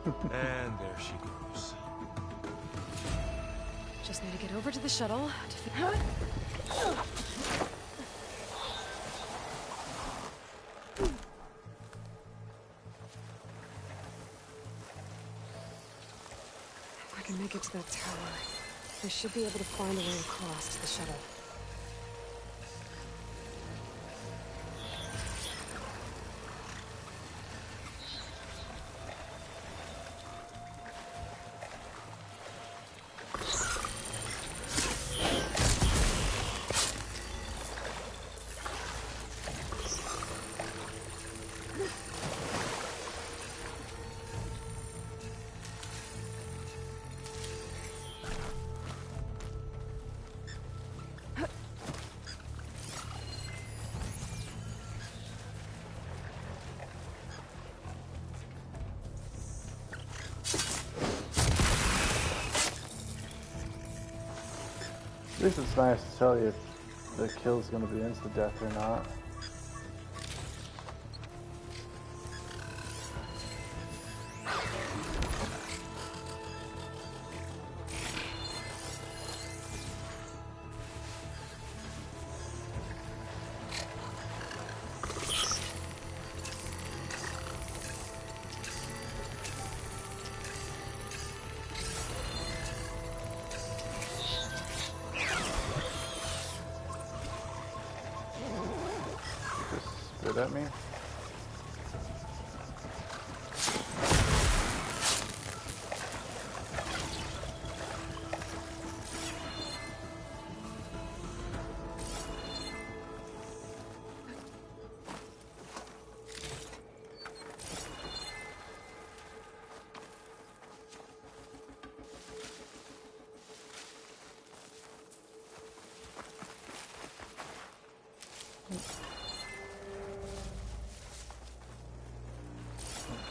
And there she goes. Just need to get over to the shuttle to If I can make it to that tower, I should be able to find a way across to the shuttle. At least it's nice to tell you if the kill's gonna be insta-death or not. Spit at me.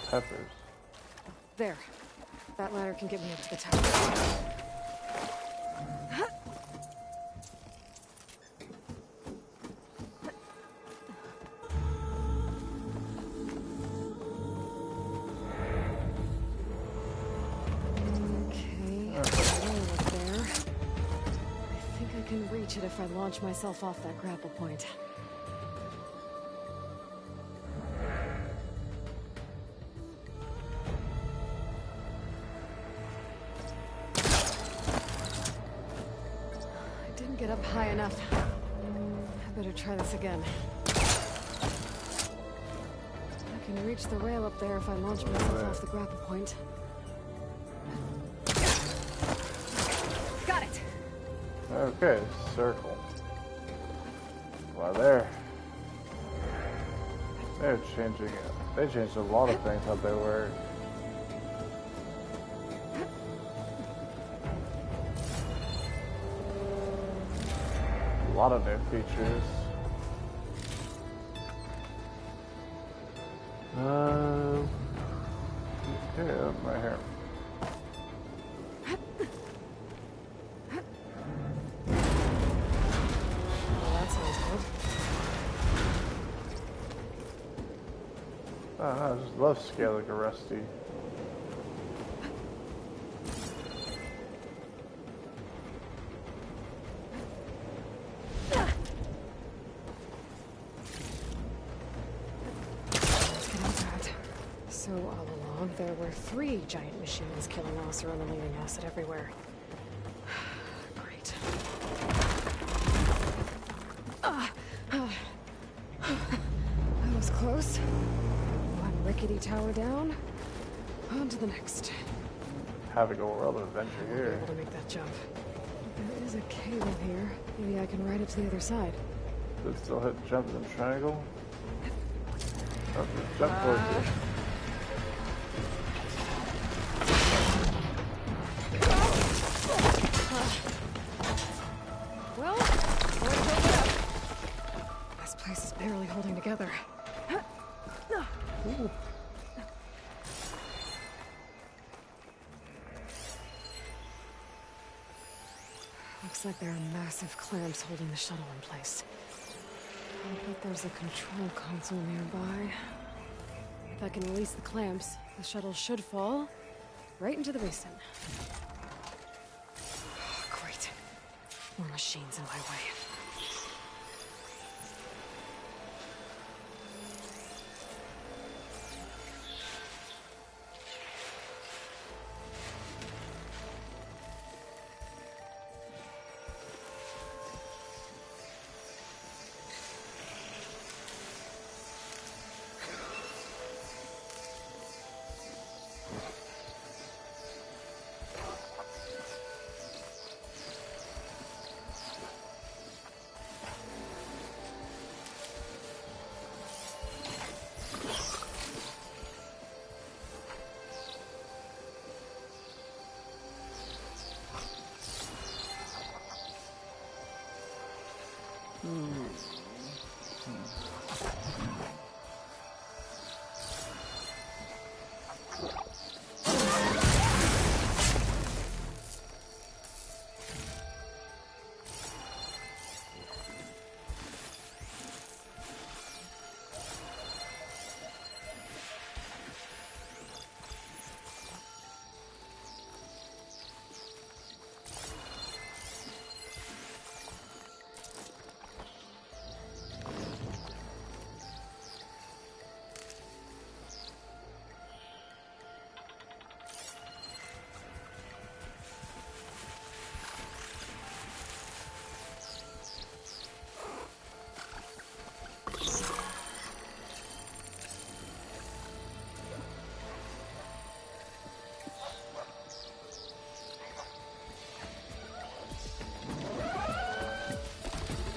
Peppers. There. That ladder can get me up to the tower. Okay, up there. I think I can reach it if I launch myself off that grapple point. Get up high enough. I better try this again. I can reach the rail up there if I launch myself off the grapple point. Got it! Okay, circle. Well, they're changing it. They changed a lot of things how they work. A lot of new features. Okay, right here. Well, that sounds good. I don't know, I just love scaling a Rusty. So all along, there were 3 giant machines killing Oseram and leaving acid everywhere. Great. That was close. goes. One rickety tower down. On to the next. Having a world of adventure Be here. able to make that jump. There is a cable here. Maybe I can ride it to the other side. Does it still hit jump and triangle? Oh, jump towards it. Well, way to build it up. This place is barely holding together. Ooh. Looks like there are massive clamps holding the shuttle in place. I bet there's a control console nearby. If I can release the clamps, the shuttle should fall right into the basin. Great. More machines in my way.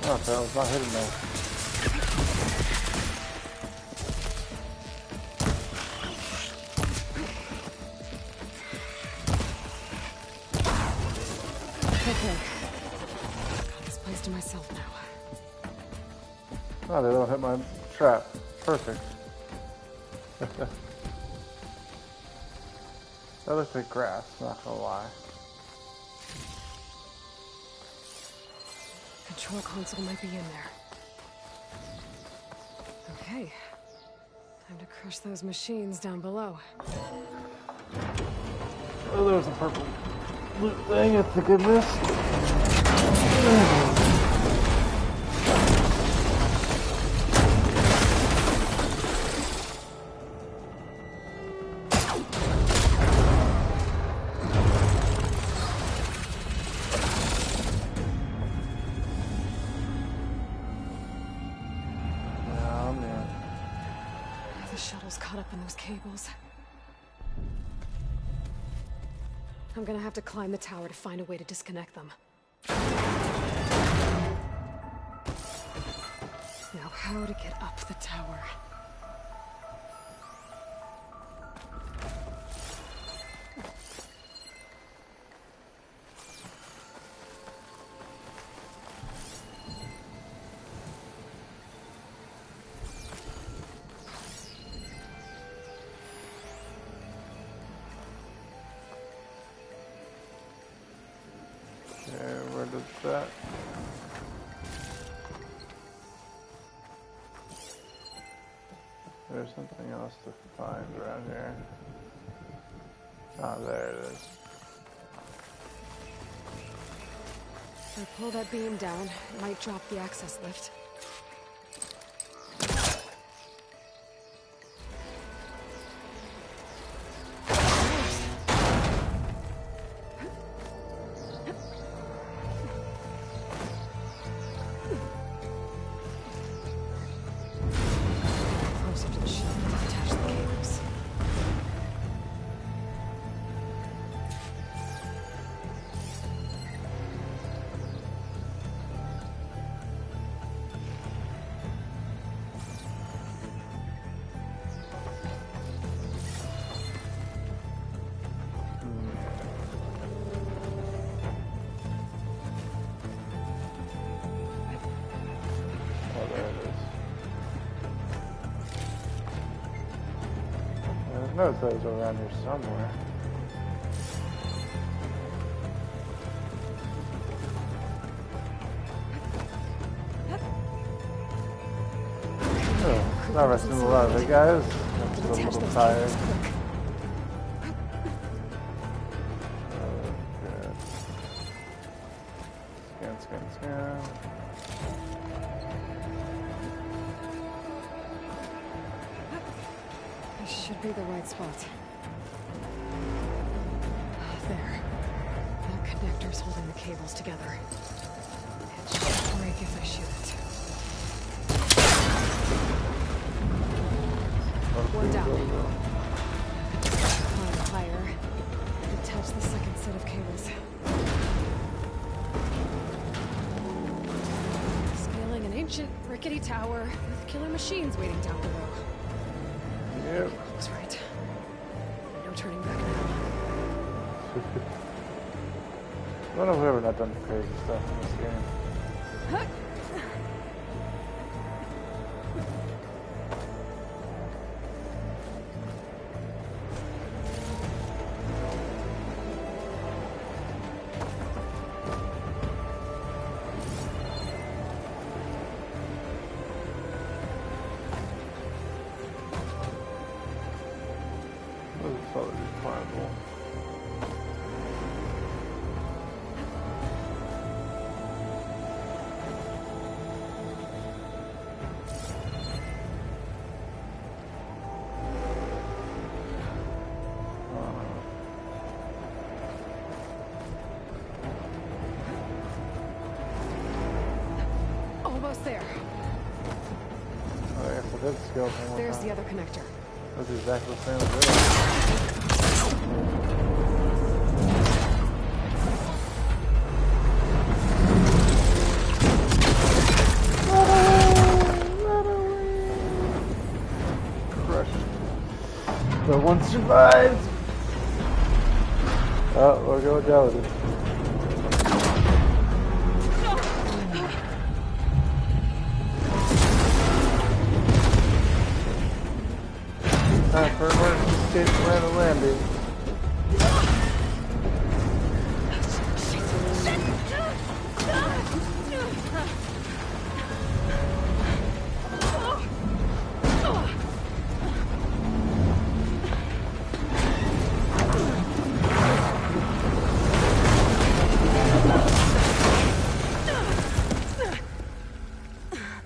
Oh, that was not hitting there. Okay. Got this place to myself now. Oh, they don't hit my trap. Perfect. That looks like grass, not gonna lie. Control console might be in there. Okay. Time to crush those machines down below. Oh, there was a purple loot thing. I think I missed. Oh, man. The shuttle's caught up in those cables. I'm gonna have to climb the tower to find a way to disconnect them. Now, how to get up the tower? Okay, where does that? There's something else to find around here. Ah, there it is. If I pull that beam down, it might drop the access lift. Closer to the know it was around here somewhere. Oh, not resting a lot of it, guys. I'm just a little tired. Scan. This should be the right spot. There. That connector's holding the cables together. It should break if I shoot it. One down. Climb higher. Attach the second set of cables. Scaling an ancient, rickety tower with killer machines waiting down below. Yep. That's right. No turning back now. When have we ever not done crazy stuff in this game? This is probably climbable. Almost there. Oh, I guess I did scale one more There's time. the other connector. That's exactly the same as this. Crushed. But one survived. Oh, we're going down with it. Time for emergency escape plan and landing.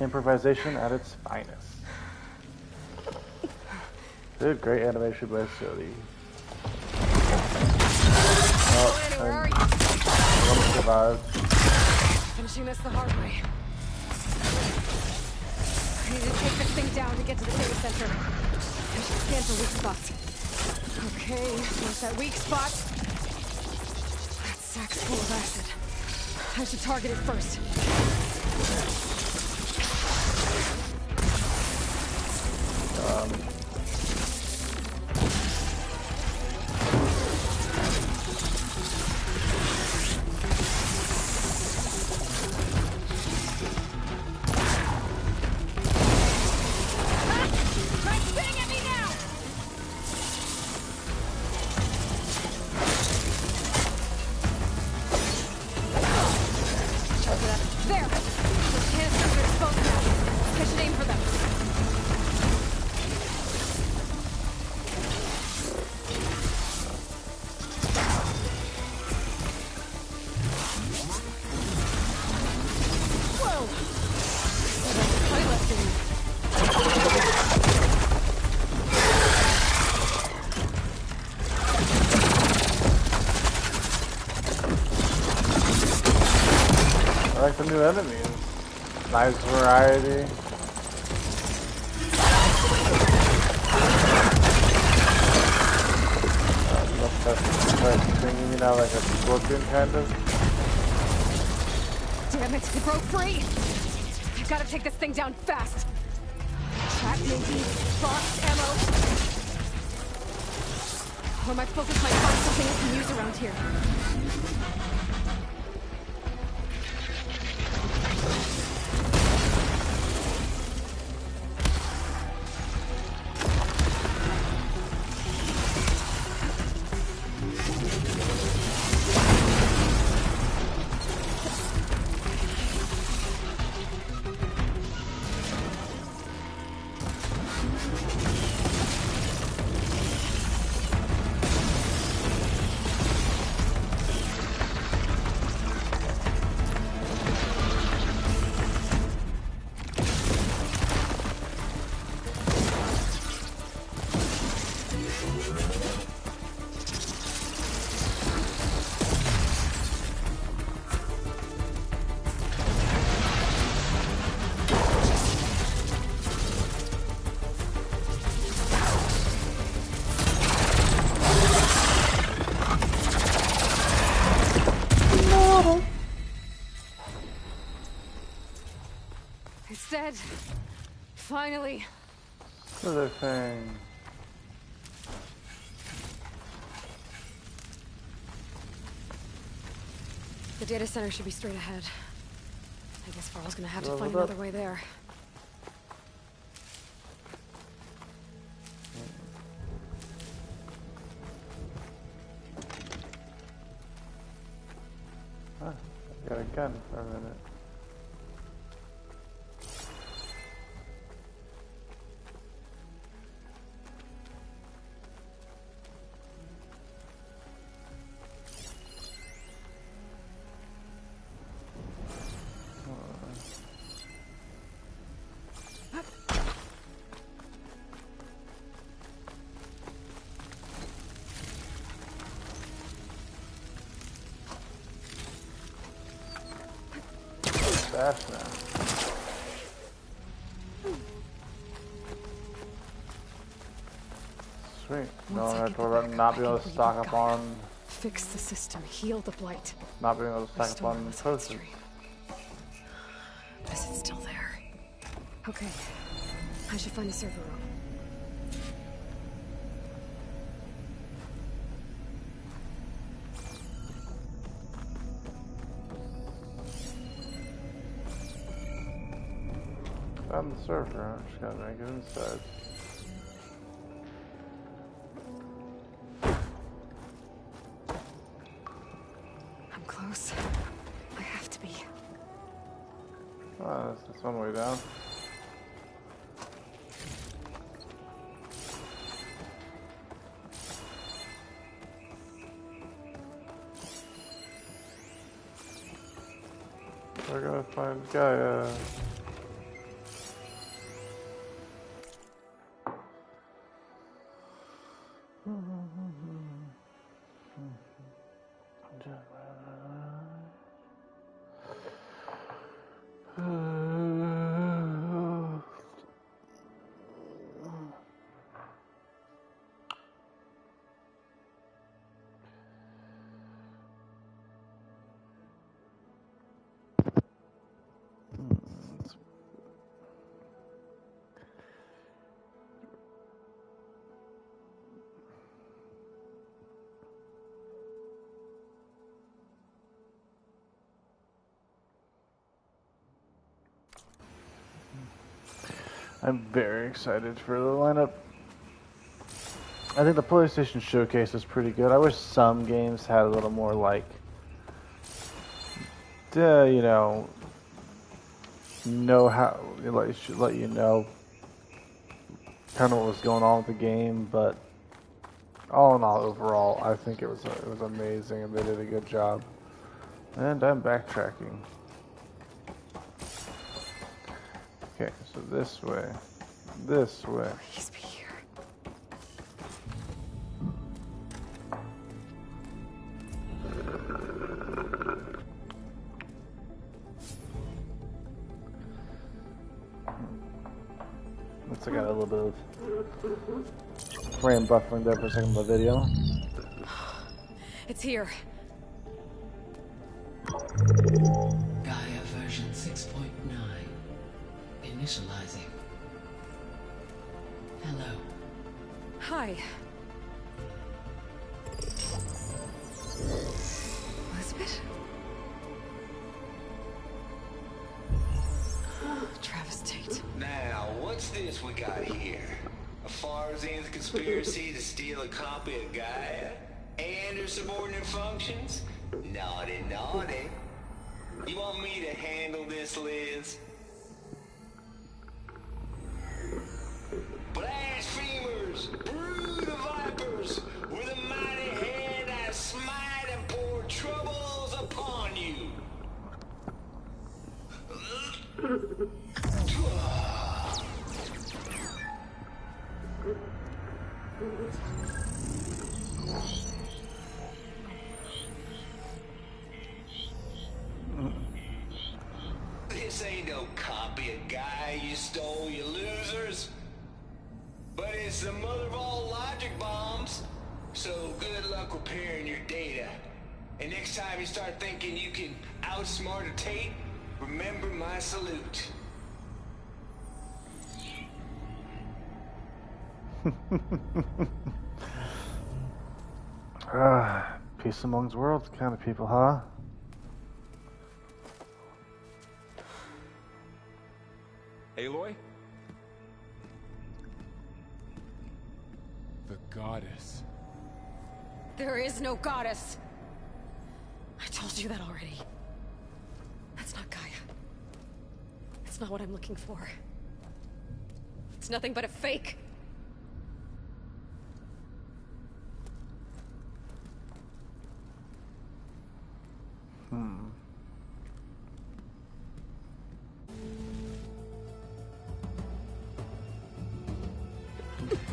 Improvisation at its finest. Dude, great animation by Sony. Where are you? Almost survived. Finishing this the hard way. I need to take this thing down to get to the data center. I should scan for weak spots. Okay, there's that weak spot. That sack's full of acid. I should target it first. There! Those canisters are exposed now. I should aim for them. Whoa! That's quite left in. I like the new enemies. Nice variety. That's stinging me now like a scorpion, kind of. Damn it, it broke free! I've got to take this thing down fast! Track maybe, box, ammo... Or my focus might find something I can use around here. dead. Finally. Other thing. The data center should be straight ahead. I guess Varl's gonna have to Level find up. another way there. Huh, I got a gun for a minute. Fast now. Sweet. No, I have to worry about not being able to stock up on, Fix the system, heal the blight. not being able to stock up Restore on Elizabeth potions. Street. Is it still there? Okay. I should find a server room. Found the server. I just gotta make it inside. I'm close. I have to be. Oh, that's one way down. We're gonna find Gaia. I'm very excited for the lineup. I think the PlayStation Showcase is pretty good. I wish some games had a little more like, you know how should let you know kind of what was going on with the game. But all in all, overall, I think it was amazing, and they did a good job. And I'm backtracking. Okay, so this way. This way. Please be here. Looks like I got a little bit of frame buffering there for a second in the video. It's here. Gaia version 6.9. Initializing. Hello. Hi. Elizabeth? Travis Tate. Now, what's this we got here? A Farzian's conspiracy to steal a copy of Gaia? And her subordinate functions? Naughty, naughty. You want me to handle this, Liz? Blasphemers! Brood of vipers! With a mighty hand I smite and pour troubles upon you! This ain't no copy of Gaia you stole, you losers. But it's the mother of all logic bombs. So good luck repairing your data. And next time you start thinking you can outsmart a Tate, remember my salute. Peace amongst worlds kind of people, huh? Aloy? The goddess. There is no goddess. I told you that already. That's not Gaia. That's not what I'm looking for. It's nothing but a fake.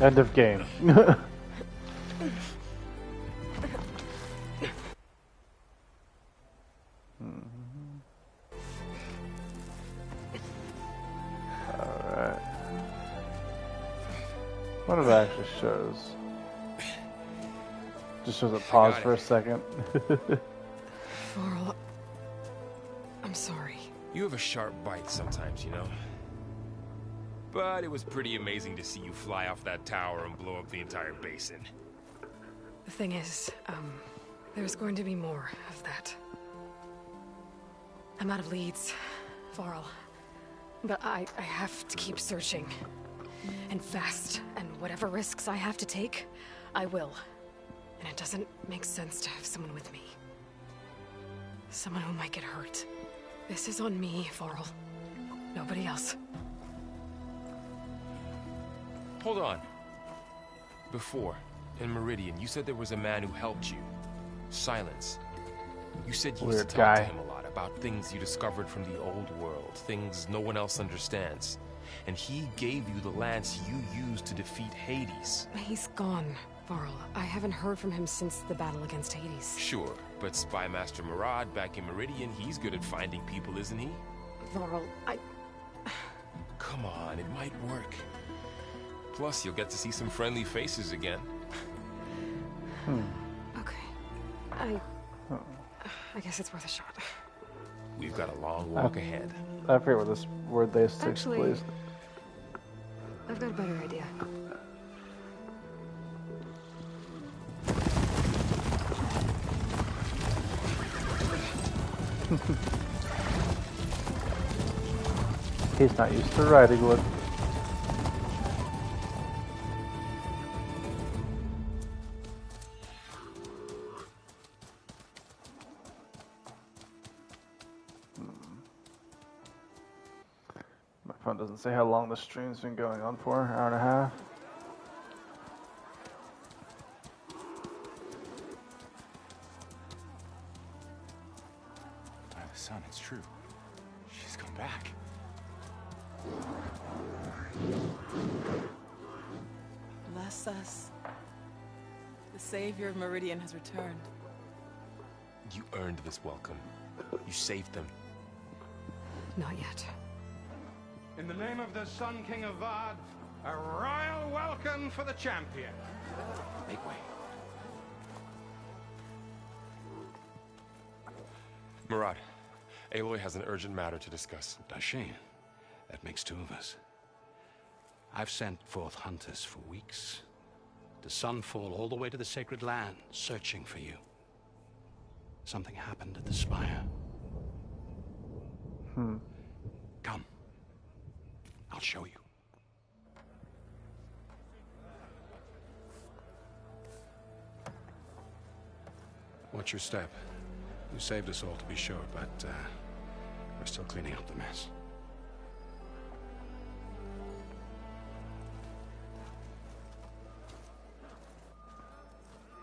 End of game. Alright. What it actually shows. Just shows a pause for a second. Varl, I'm sorry. You have a sharp bite sometimes, you know? But it was pretty amazing to see you fly off that tower and blow up the entire basin. The thing is, there's going to be more of that. I'm out of leads, Varl. But I have to keep searching. And fast. And whatever risks I have to take, I will. And it doesn't make sense to have someone with me. Someone who might get hurt. This is on me, Varl. Nobody else. Hold on. Before, in Meridian, you said there was a man who helped you. Silence. You said you used to talk to him a lot about things you discovered from the old world, things no one else understands. And he gave you the lance you used to defeat Hades. He's gone, Varl. I haven't heard from him since the battle against Hades. Sure, but Spy Master Murad back in Meridian, he's good at finding people, isn't he? Varl, Come on, it might work. Plus, you'll get to see some friendly faces again. Okay. I guess it's worth a shot. We've got a long walk ahead. I forget what this word they takes Actually, place. I've got a better idea. He's not used to riding wood. My phone doesn't say how long the stream's been going on for. Hour and a half. The sun, it's true. She's come back. Bless us. The savior of Meridian has returned. You earned this welcome. You saved them. Not yet. In the name of the Sun King of Vard, a royal welcome for the champion. Make way. Murad, Aloy has an urgent matter to discuss. Does she? That makes two of us. I've sent forth hunters for weeks. To Sunfall, all the way to the Sacred Land, searching for you. Something happened at the Spire. Come. I'll show you. Watch your step. You saved us all, to be sure, but we're still cleaning up the mess.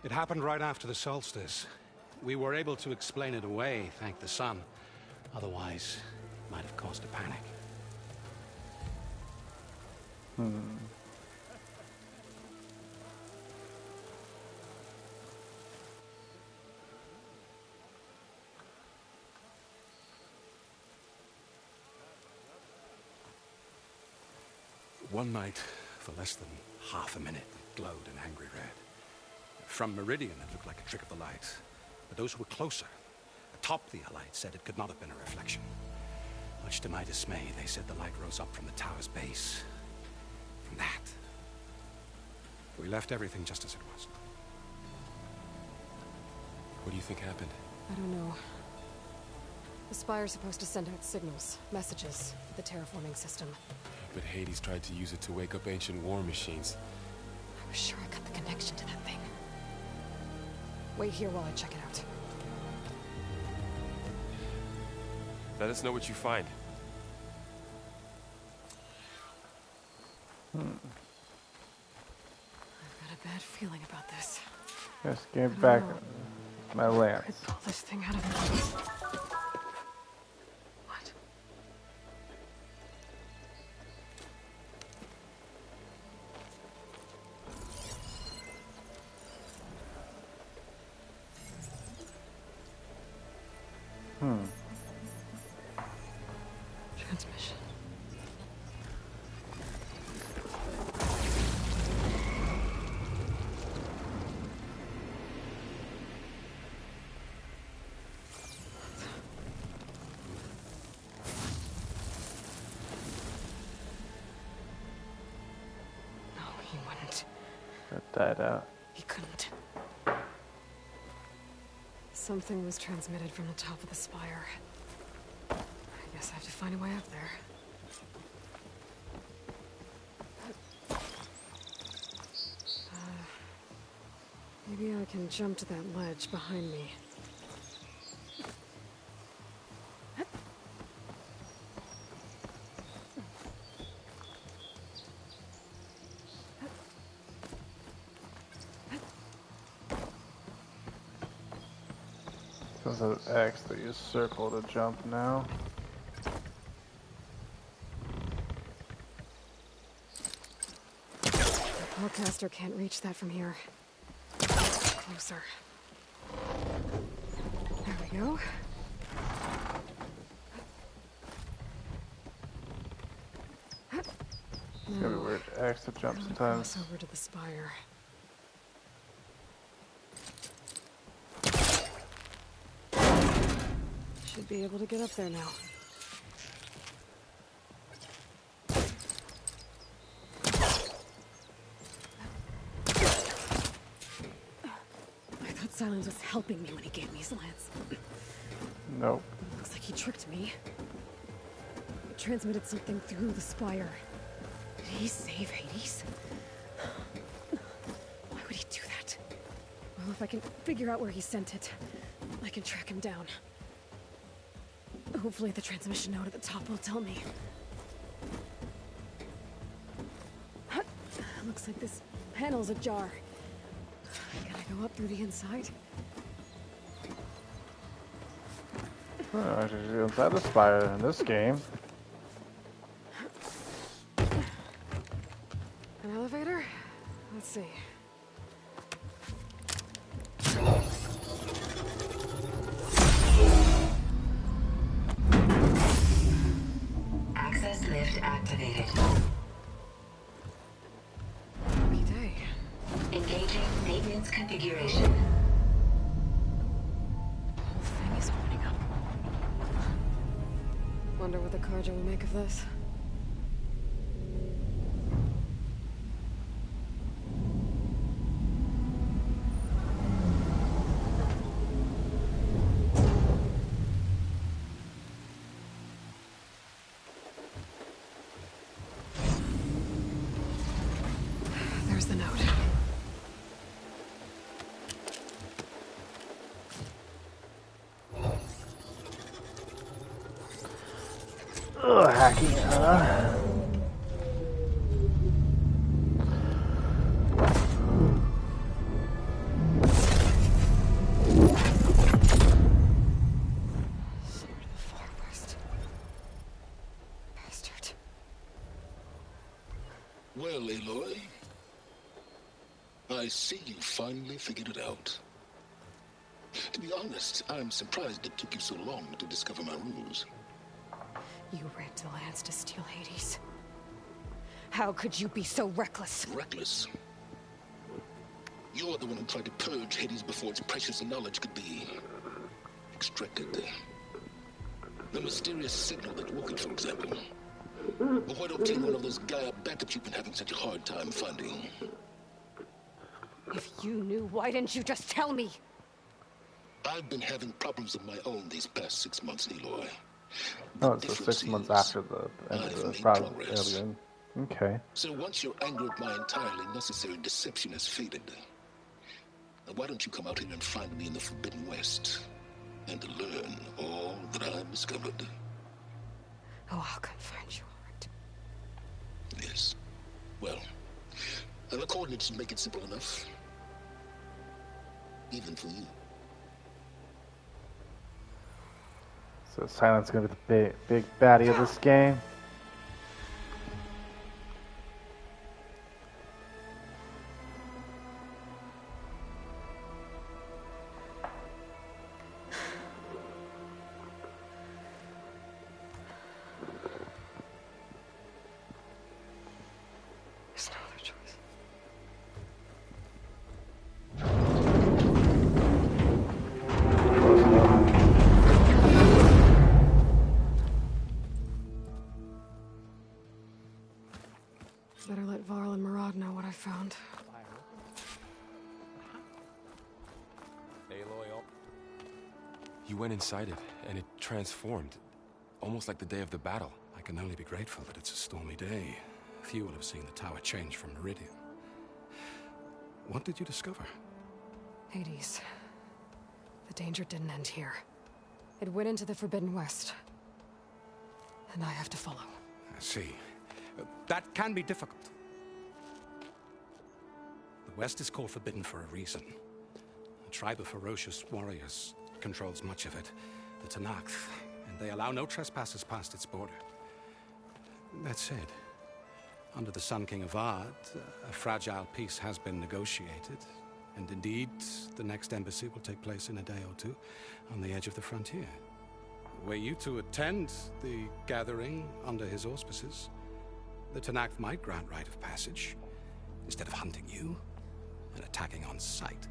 It happened right after the solstice. We were able to explain it away, thank the sun. Otherwise, it might have caused a panic. One night, for less than half a minute, it glowed an angry red. From Meridian, it looked like a trick of the light. But those who were closer, atop the Allied, said it could not have been a reflection. Much to my dismay, they said the light rose up from the tower's base. From that, We left everything just as it was. What do you think happened? I don't know. The Spire's supposed to send out signals, messages, for the terraforming system. But Hades tried to use it to wake up ancient war machines. I was sure I got the connection to that thing. Wait here while I check it out. Let us know what you find. I've got a bad feeling about this. Just give back my lance. I could pull this thing out of me. What? Transmission. No, he wouldn't. That died out. He couldn't. Something was transmitted from the top of the spire. I guess I have to find a way up there. Maybe I can jump to that ledge behind me. There's an X that you circle to jump now. The Hellcaster can't reach that from here. Closer. There we go. It's gonna be weird. X to jump sometimes. Cross over to the spire. Should be able to get up there now. I thought Silence was helping me when he gave me his lance. Nope. Looks like he tricked me. He transmitted something through the spire. Did he save Hades? Why would he do that? Well, if I can figure out where he sent it, I can track him down. Hopefully the transmission node at the top will tell me. Looks like this panel's ajar. Can I go up through the inside? Oh, I should go inside the spire in this game. An elevator? Let's see. Access lift activated. Lucky day. Engaging maintenance configuration. The whole thing is opening up. Wonder what the Carja will make of this. There's the note. Ugh, hacking, Sword of the Forest. Bastard. Well, Aloy, I see you finally figured it out. To be honest, I'm surprised it took you so long to discover my ruse. You rigged the lance to steal Hades. How could you be so reckless? Reckless? You're the one who tried to purge Hades before its precious knowledge could be extracted. The mysterious signal that woke it, for example. Or why don't obtain one of those Gaia backups you've been having such a hard time finding? If you knew, why didn't you just tell me? I've been having problems of my own these past 6 months, Aloy. Oh, it's the 6 months after the end of the progress. Okay. So once your anger at my entirely necessary deception has faded, now why don't you come out here and find me in the Forbidden West and learn all that I've discovered? Oh, I'll come find you, all right. Yes. Well, the coordinates make it simple enough. Even for you. So Silent's gonna be the big baddie of this game. There's no other choice. Better let Varl and Murad know what I found. Aloy, you went inside it, and it transformed. Almost like the day of the battle. I can only be grateful that it's a stormy day. Few will have seen the tower change from Meridian. What did you discover? Hades. The danger didn't end here. It went into the Forbidden West. And I have to follow. I see. That can be difficult. The West is called Forbidden for a reason. A tribe of ferocious warriors controls much of it, the Tenakth, and they allow no trespassers past its border. That said, under the Sun King Avad, a fragile peace has been negotiated, and indeed, the next embassy will take place in a day or two on the edge of the frontier. Were you to attend the gathering under his auspices, the Tenakth might grant right of passage, instead of hunting you and attacking on sight.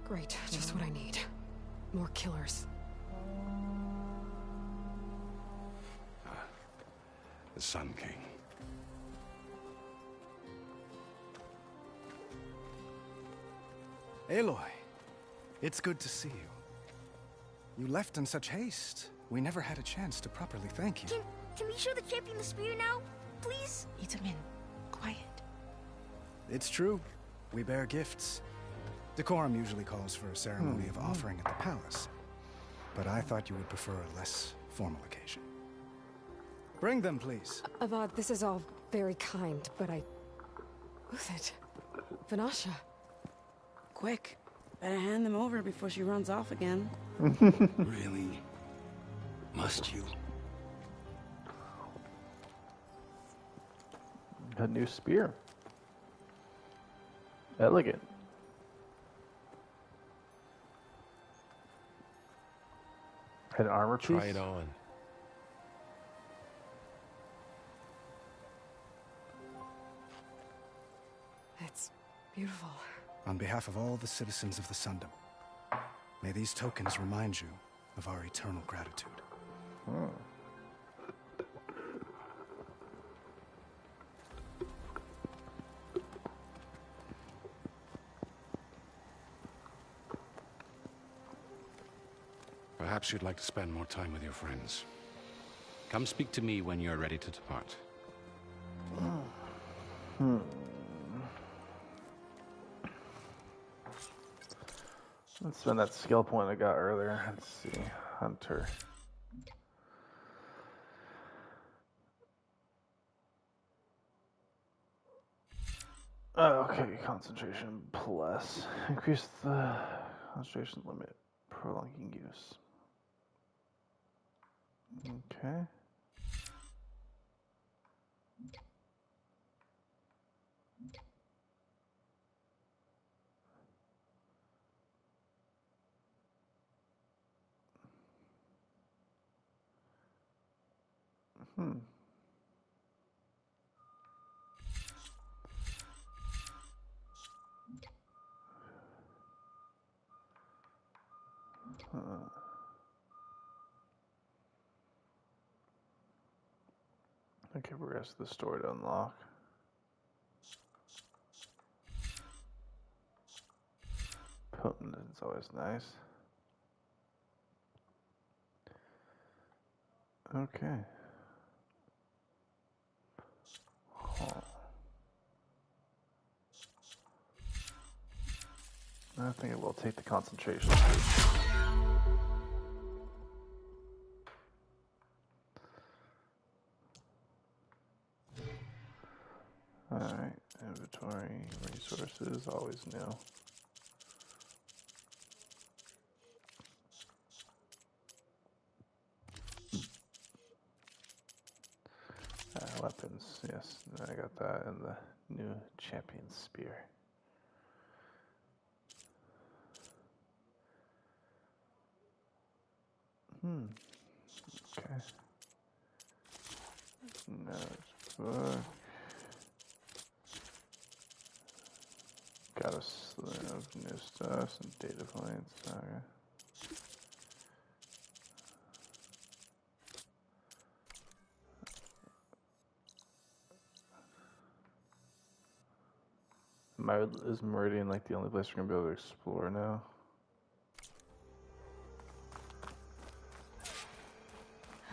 Great, just what I need. More killers. The Sun King. Aloy, it's good to see you. You left in such haste. We never had a chance to properly thank you. Can we show the champion the spear now? Please? Itamin, quiet. It's true. We bear gifts. Decorum usually calls for a ceremony of offering at the palace. But I thought you would prefer a less formal occasion. Bring them, please. Avad, this is all very kind, but Who's it? Vanasha. Quick. Better hand them over before she runs off again. Really? Must you? A new spear. Elegant. An armor piece. Try it on. It's beautiful. On behalf of all the citizens of the Sundom, may these tokens remind you of our eternal gratitude. Perhaps you'd like to spend more time with your friends. Come speak to me when you're ready to depart. Let's spend that skill point I got earlier. Let's see. Hunter. Okay, concentration plus. Increase the concentration limit. Prolonging use. Okay. Okay, progress the story to unlock. Potent is always nice. Okay. Huh. I think it will take the concentration. Alright, inventory, resources, always new. Weapons, yes, I got that and the new champion spear. Okay. Notebook. Got a slew of new stuff, some data points. Okay. Is Meridian like the only place we're gonna be able to explore now?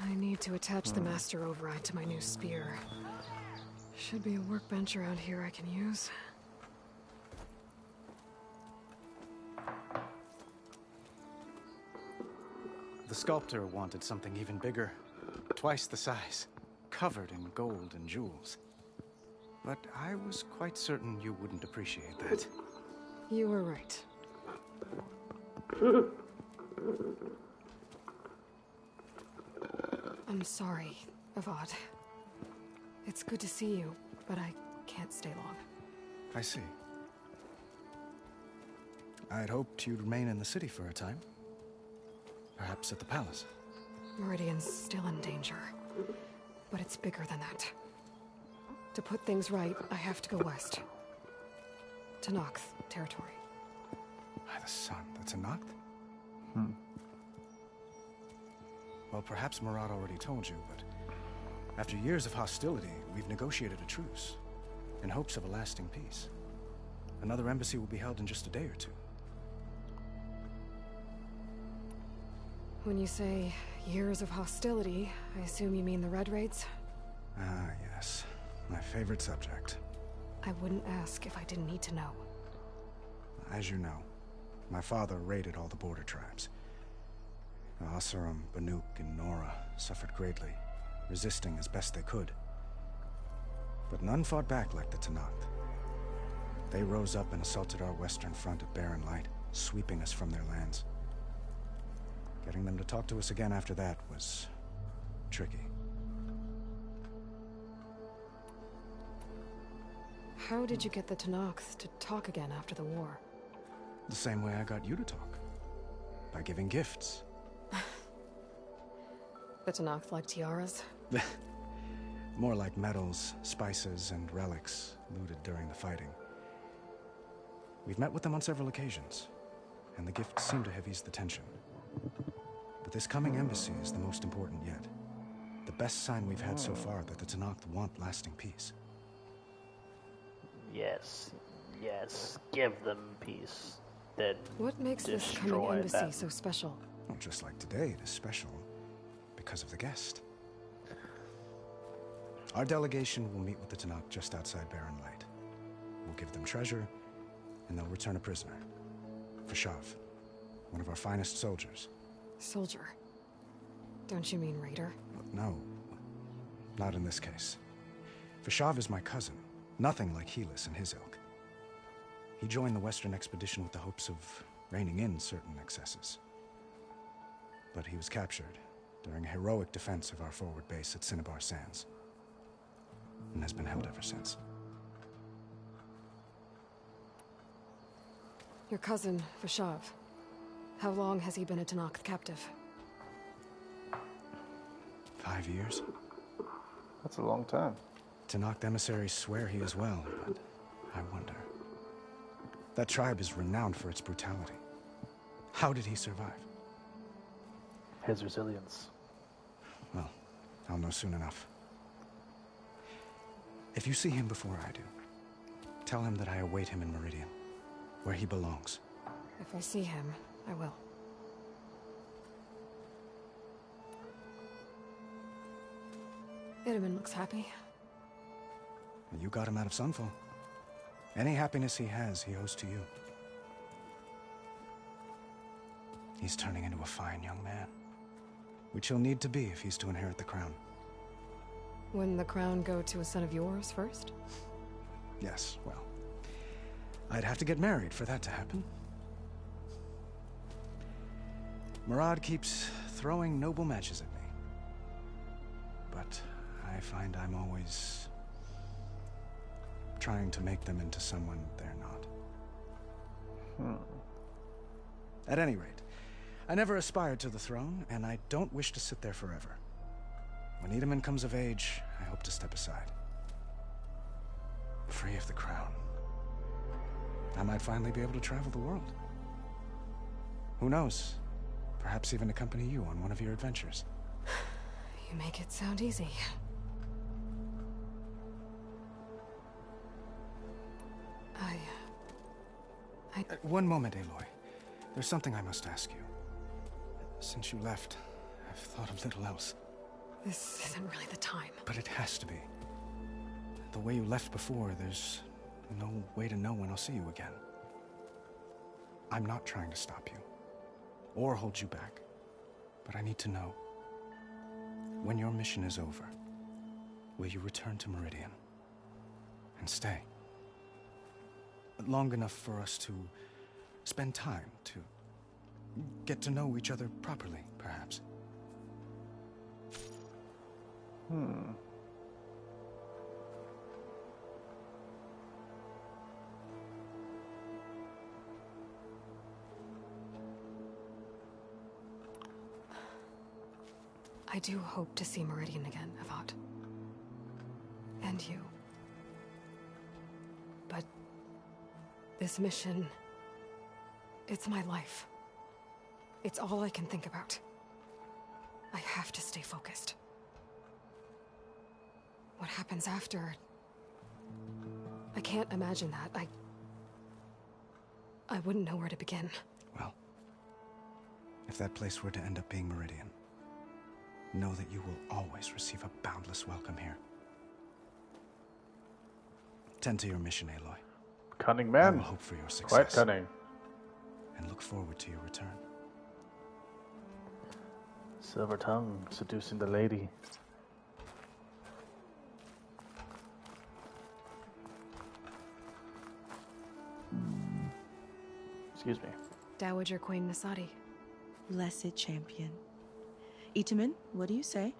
I need to attach the master override to my new spear. Should be a workbench around here I can use. The sculptor wanted something even bigger, twice the size, covered in gold and jewels. But I was quite certain you wouldn't appreciate that. You were right. I'm sorry, Avad. It's good to see you, but I can't stay long. I see. I'd hoped you'd remain in the city for a time. Perhaps at the palace. Meridian's still in danger, but it's bigger than that. To put things right, I have to go west. To Nox territory. By the sun, that's a Noct? Well, perhaps Murad already told you, but after years of hostility, we've negotiated a truce in hopes of a lasting peace. Another embassy will be held in just a day or two. When you say years of hostility, I assume you mean the Red Raids? Ah, yes. My favorite subject. I wouldn't ask if I didn't need to know. As you know, my father raided all the border tribes. The Oseram, Banuk, and Nora suffered greatly, resisting as best they could. But none fought back like the Tenakth. They rose up and assaulted our western front at Barren Light, sweeping us from their lands. Getting them to talk to us again after that was tricky. How did you get the Tenakth to talk again after the war? The same way I got you to talk. By giving gifts. The Tenakth like tiaras? More like medals, spices, and relics looted during the fighting. We've met with them on several occasions, and the gifts seem to have eased the tension. But this coming embassy is the most important yet. The best sign we've had so far that the Tenakth want lasting peace. Yes, yes, give them peace. Then what makes this coming embassy so special? Well, just like today, it is special because of the guest. Our delegation will meet with the Tenakth just outside Barren Light. We'll give them treasure, and they'll return a prisoner. Fashav, one of our finest soldiers. Soldier? Don't you mean raider? No, not in this case. Fashav is my cousin, nothing like Helis and his ilk. He joined the Western expedition with the hopes of reining in certain excesses. But he was captured during a heroic defense of our forward base at Cinnabar Sands, and has been held ever since. Your cousin, Fashav. How long has he been a Tenakth captive? 5 years. That's a long time. Tenakth emissaries swear he is well, but I wonder. That tribe is renowned for its brutality. How did he survive? His resilience. Well, I'll know soon enough. If you see him before I do, tell him that I await him in Meridian, where he belongs. If I see him, I will. Itamen looks happy. You got him out of Sunfall. Any happiness he has, he owes to you. He's turning into a fine young man, which he'll need to be if he's to inherit the crown. Wouldn't the crown go to a son of yours first? Yes, well, I'd have to get married for that to happen. Murad keeps throwing noble matches at me. But I find I'm always trying to make them into someone they're not. At any rate, I never aspired to the throne, and I don't wish to sit there forever. When Itamen comes of age, I hope to step aside. Free of the crown. I might finally be able to travel the world. Who knows? Perhaps even accompany you on one of your adventures. You make it sound easy. One moment, Aloy. There's something I must ask you. Since you left, I've thought of little else. This isn't really the time. But it has to be. The way you left before, there's no way to know when I'll see you again. I'm not trying to stop you, or hold you back. But I need to know, when your mission is over, will you return to Meridian and stay? Long enough for us to spend time, to get to know each other properly, perhaps. I do hope to see Meridian again, Avad. And you. But this mission, it's my life. It's all I can think about. I have to stay focused. What happens after? I can't imagine that. I wouldn't know where to begin. Well, if that place were to end up being Meridian, know that you will always receive a boundless welcome here. Tend to your mission, Aloy. Cunning man. I will hope for your success. Quite cunning. And look forward to your return. Silver tongue seducing the lady. Excuse me. Dowager Queen Nasadi. Blessed champion. Itamen, what do you say?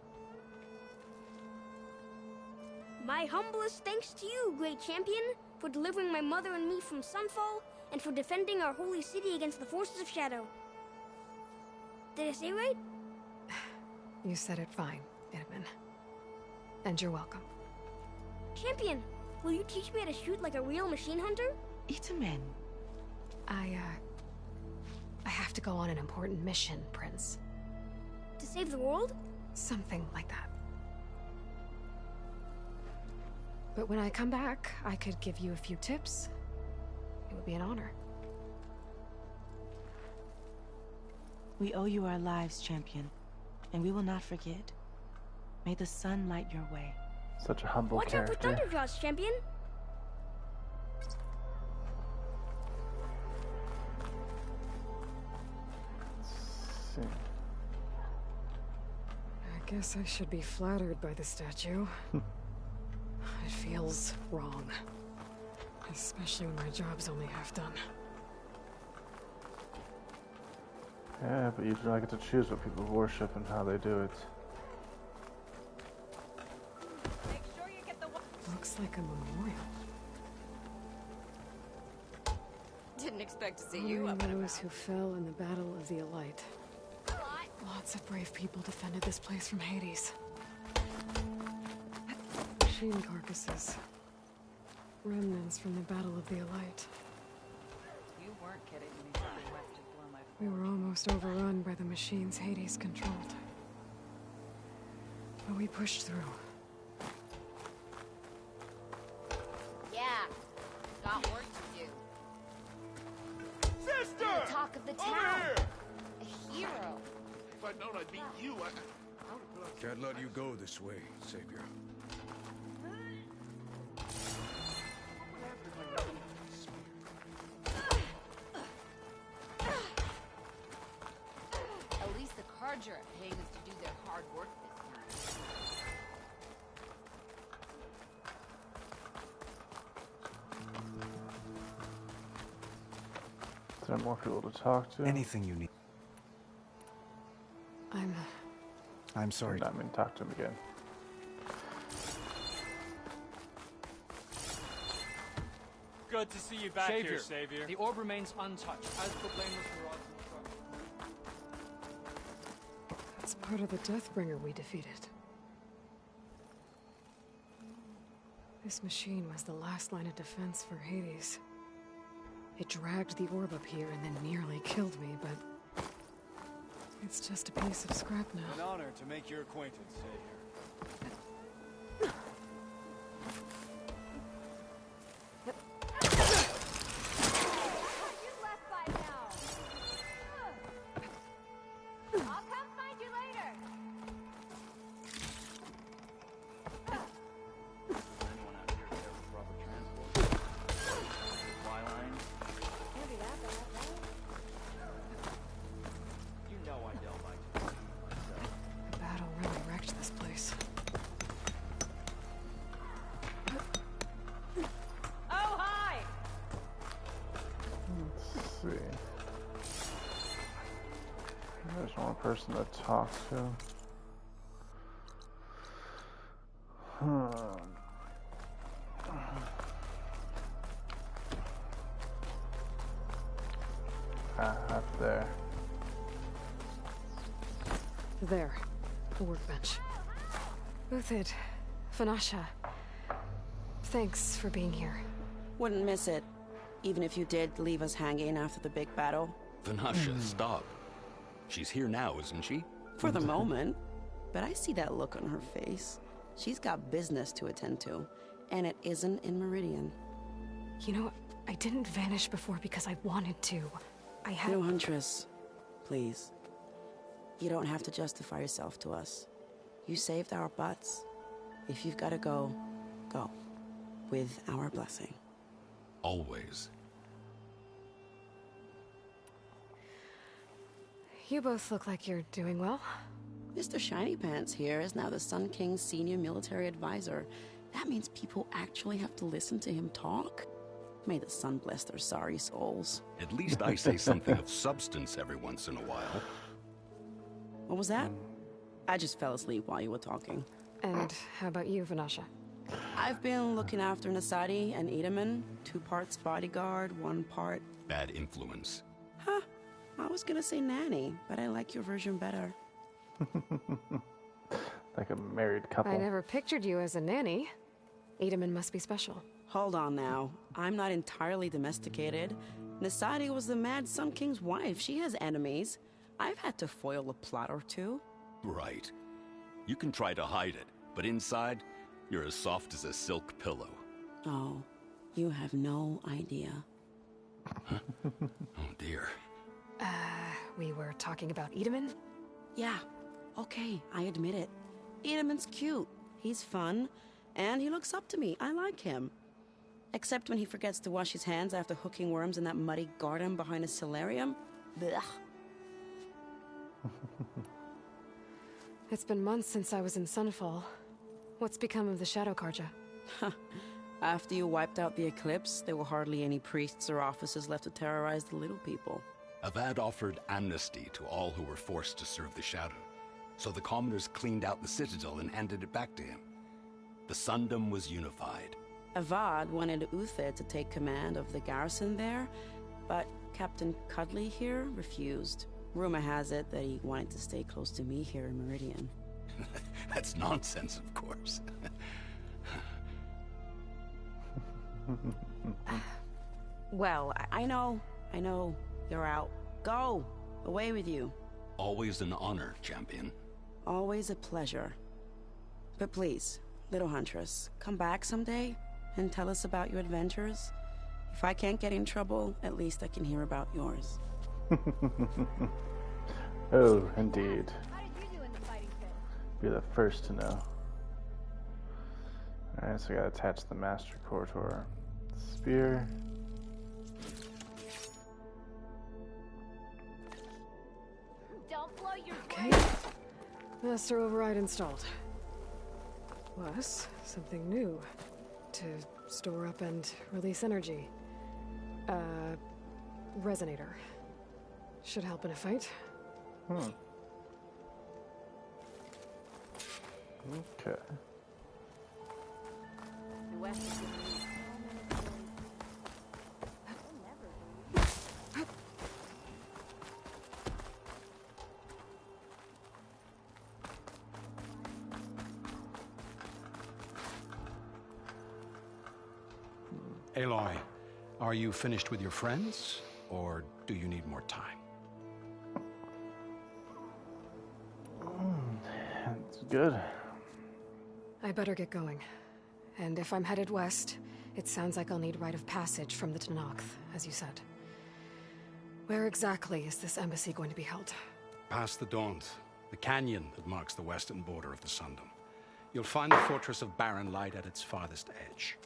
My humblest thanks to you, great champion, for delivering my mother and me from Sunfall, and for defending our holy city against the forces of Shadow. Did I say right? You said it fine, Itamen. And you're welcome. Champion, will you teach me how to shoot like a real machine hunter? Itamen. I have to go on an important mission, Prince. To save the world? Something like that. But when I come back, I could give you a few tips. It would be an honor. We owe you our lives, champion, and we will not forget. May the sun light your way. Such a humble Watch character. out for Thunderjaws, champion! See. I guess I should be flattered by the statue. It feels wrong. Especially when my job's only half done. Yeah, but you do not get to choose what people worship and how they do it. Make sure you get the Looks like a memorial. Didn't expect to see you up Honoring and those who fell in the Battle of the Elite. Lots of brave people defended this place from Hades. Machine carcasses. Remnants from the Battle of the Elite. You weren't kidding when you said the West had blown my We were almost overrun by the machines Hades controlled. But we pushed through. Yeah, got work to do. Sister! of the town. A hero. If I'd known I'd meet you, Can't let you go this way, Savior. At least the Carja are paying us to do their hard work this time. Is there more people to talk to? Anything you need. I'm sorry. I'm going to talk to him again. Good to see you back Savior. here, Savior. The orb remains untouched, as per Blameless Maraud's instructions. That's part of the Deathbringer we defeated. This machine was the last line of defense for Hades. It dragged the orb up here and then nearly killed me, but it's just a piece of scrap now. An honor to make your acquaintance, Savior. I'll come find you later. Anyone out here care for proper transport? Y-line? Can't be that bad, right? You know I don't like to see myself. The battle really wrecked this place. Oh, hi! Let's see. There's one person to talk to. Up there. There. The workbench. Uthid. Vanasha. Thanks for being here. Wouldn't miss it. Even if you did leave us hanging after the big battle. Vanasha, stop. She's here now, isn't she? For the moment. But I see that look on her face. She's got business to attend to. And it isn't in Meridian. You know, I didn't vanish before because I wanted to. I had... No, Huntress. Please. You don't have to justify yourself to us. You saved our butts. If you've got to go, go. With our blessing. Always. You both look like you're doing well. Mr. Shiny Pants here is now the Sun King's senior military advisor. That means people actually have to listen to him talk? May the sun bless their sorry souls. At least I say something of substance every once in a while. What was that? I just fell asleep while you were talking. And how about you, Vanasha? I've been looking after Nasadi and Edaman. 2 parts bodyguard, 1 part... Bad influence. Huh. I was gonna say nanny, but I like your version better. Like a married couple. I never pictured you as a nanny. Edaman must be special. Hold on now. I'm not entirely domesticated. Nasadi was the Mad Sun King's wife. She has enemies. I've had to foil a plot or 2. Right. You can try to hide it, but inside, you're as soft as a silk pillow. Oh, you have no idea. Huh? Oh dear. We were talking about Edaman? Yeah. Okay, I admit it. Edaman's cute. He's fun. And he looks up to me. I like him. Except when he forgets to wash his hands after hooking worms in that muddy garden behind a solarium. Blech. It's been months since I was in Sunfall. What's become of the Shadow Carja? After you wiped out the Eclipse, there were hardly any priests or officers left to terrorize the little people. Avad offered amnesty to all who were forced to serve the Shadow. So the commoners cleaned out the Citadel and handed it back to him. The Sundom was unified. Avad wanted Uthid to take command of the garrison there, but Captain Cudley here refused. Rumor has it that he wanted to stay close to me here in Meridian. That's nonsense, of course. Well, I know. You're out. Go! Away with you. Always an honor, champion. Always a pleasure. But please, little Huntress, come back someday and tell us about your adventures. If I can't get in trouble, at least I can hear about yours. Oh, indeed. Be the first to know. Alright, so we gotta attach the Master Core to our spear. Okay. Master Override installed. Plus, something new. To store up and release energy. Resonator. Should help in a fight. Okay. Aloy, are you finished with your friends, or do you need more time? It's good. I better get going. And if I'm headed west, it sounds like I'll need rite of passage from the Tenakth, as you said. Where exactly is this embassy going to be held? Past the Daunt, the canyon that marks the western border of the Sundom. You'll find the fortress of Barren Light at its farthest edge.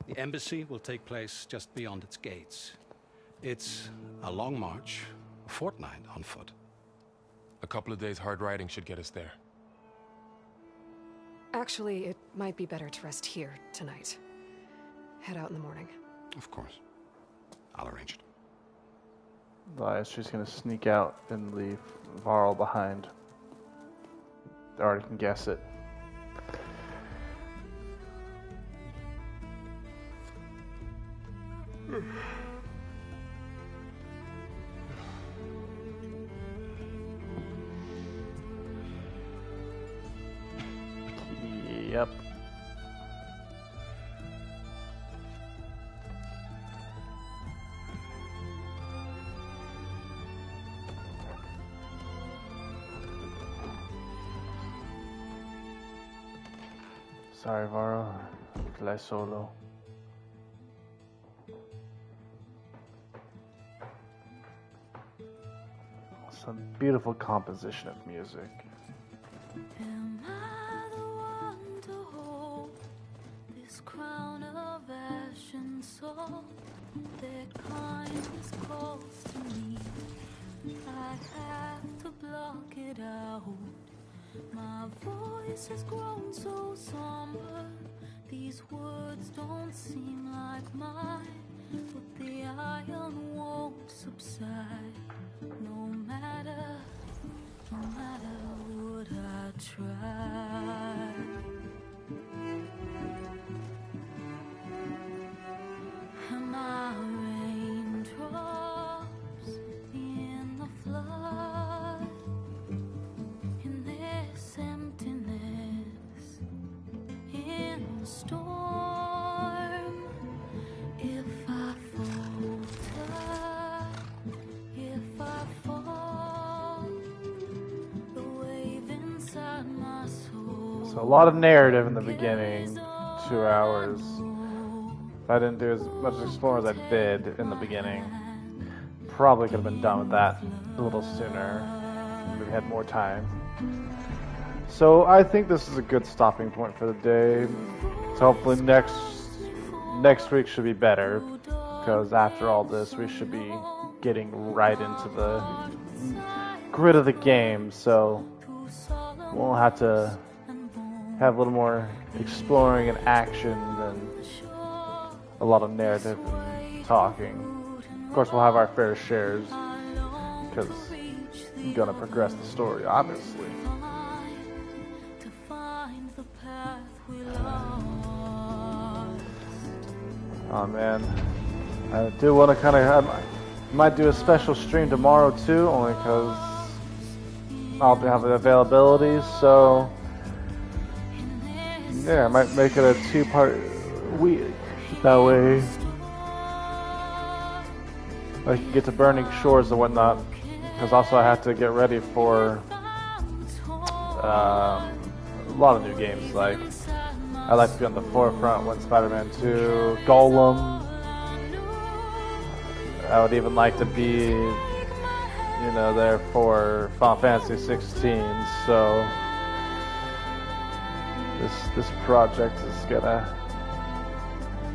The embassy will take place just beyond its gates. It's a long march, a fortnight on foot. A couple of days hard riding should get us there. Actually, it might be better to rest here tonight. Head out in the morning. Of course. I'll arrange it. Elias, she's gonna sneak out and leave Varl behind. I already can guess it. Yep. Sorry, Varl. Play solo. Some beautiful composition of music. Am I the one to hold this crown of ash and salt that kindness calls to me? I have to block it out. My voice has grown so somber. These words don't seem like mine, but the iron won't subside. No matter what I try. Am I raindrops in the flood? In this emptiness, in the storm, if I falter, if I fall, the wave inside my soul. So a lot of narrative in the beginning, 2 hours. If I didn't do as much exploring as I did in the beginning, probably could have been done with that a little sooner if we had more time. So I think this is a good stopping point for the day. So hopefully next week should be better, because after all this we should be getting right into the grid of the game, so we'll have to have a little more exploring and action than a lot of narrative and talking. Of course we'll have our fair shares, because we're gonna progress the story, obviously. Oh man, I do want to kind of, I might do a special stream tomorrow too, only because I'll have the availability, so yeah, I might make it a 2-part week, that way I can get to Burning Shores and whatnot, because also I have to get ready for a lot of new games. Like, I like to be on the forefront when Spider-Man 2, Golem. I would even like to be you know, there for Final Fantasy 16. So this project is gonna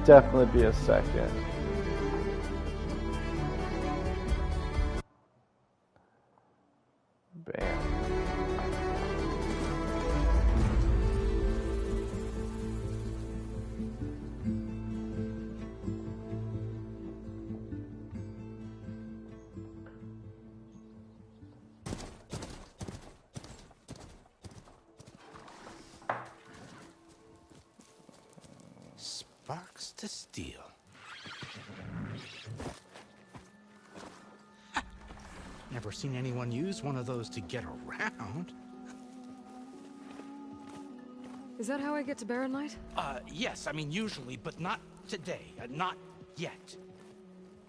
definitely be a second. Bam. Sparks to steel. Never seen anyone use one of those to get around. Is that how I get to Barren Light? Yes, I mean usually, but not today. Not yet.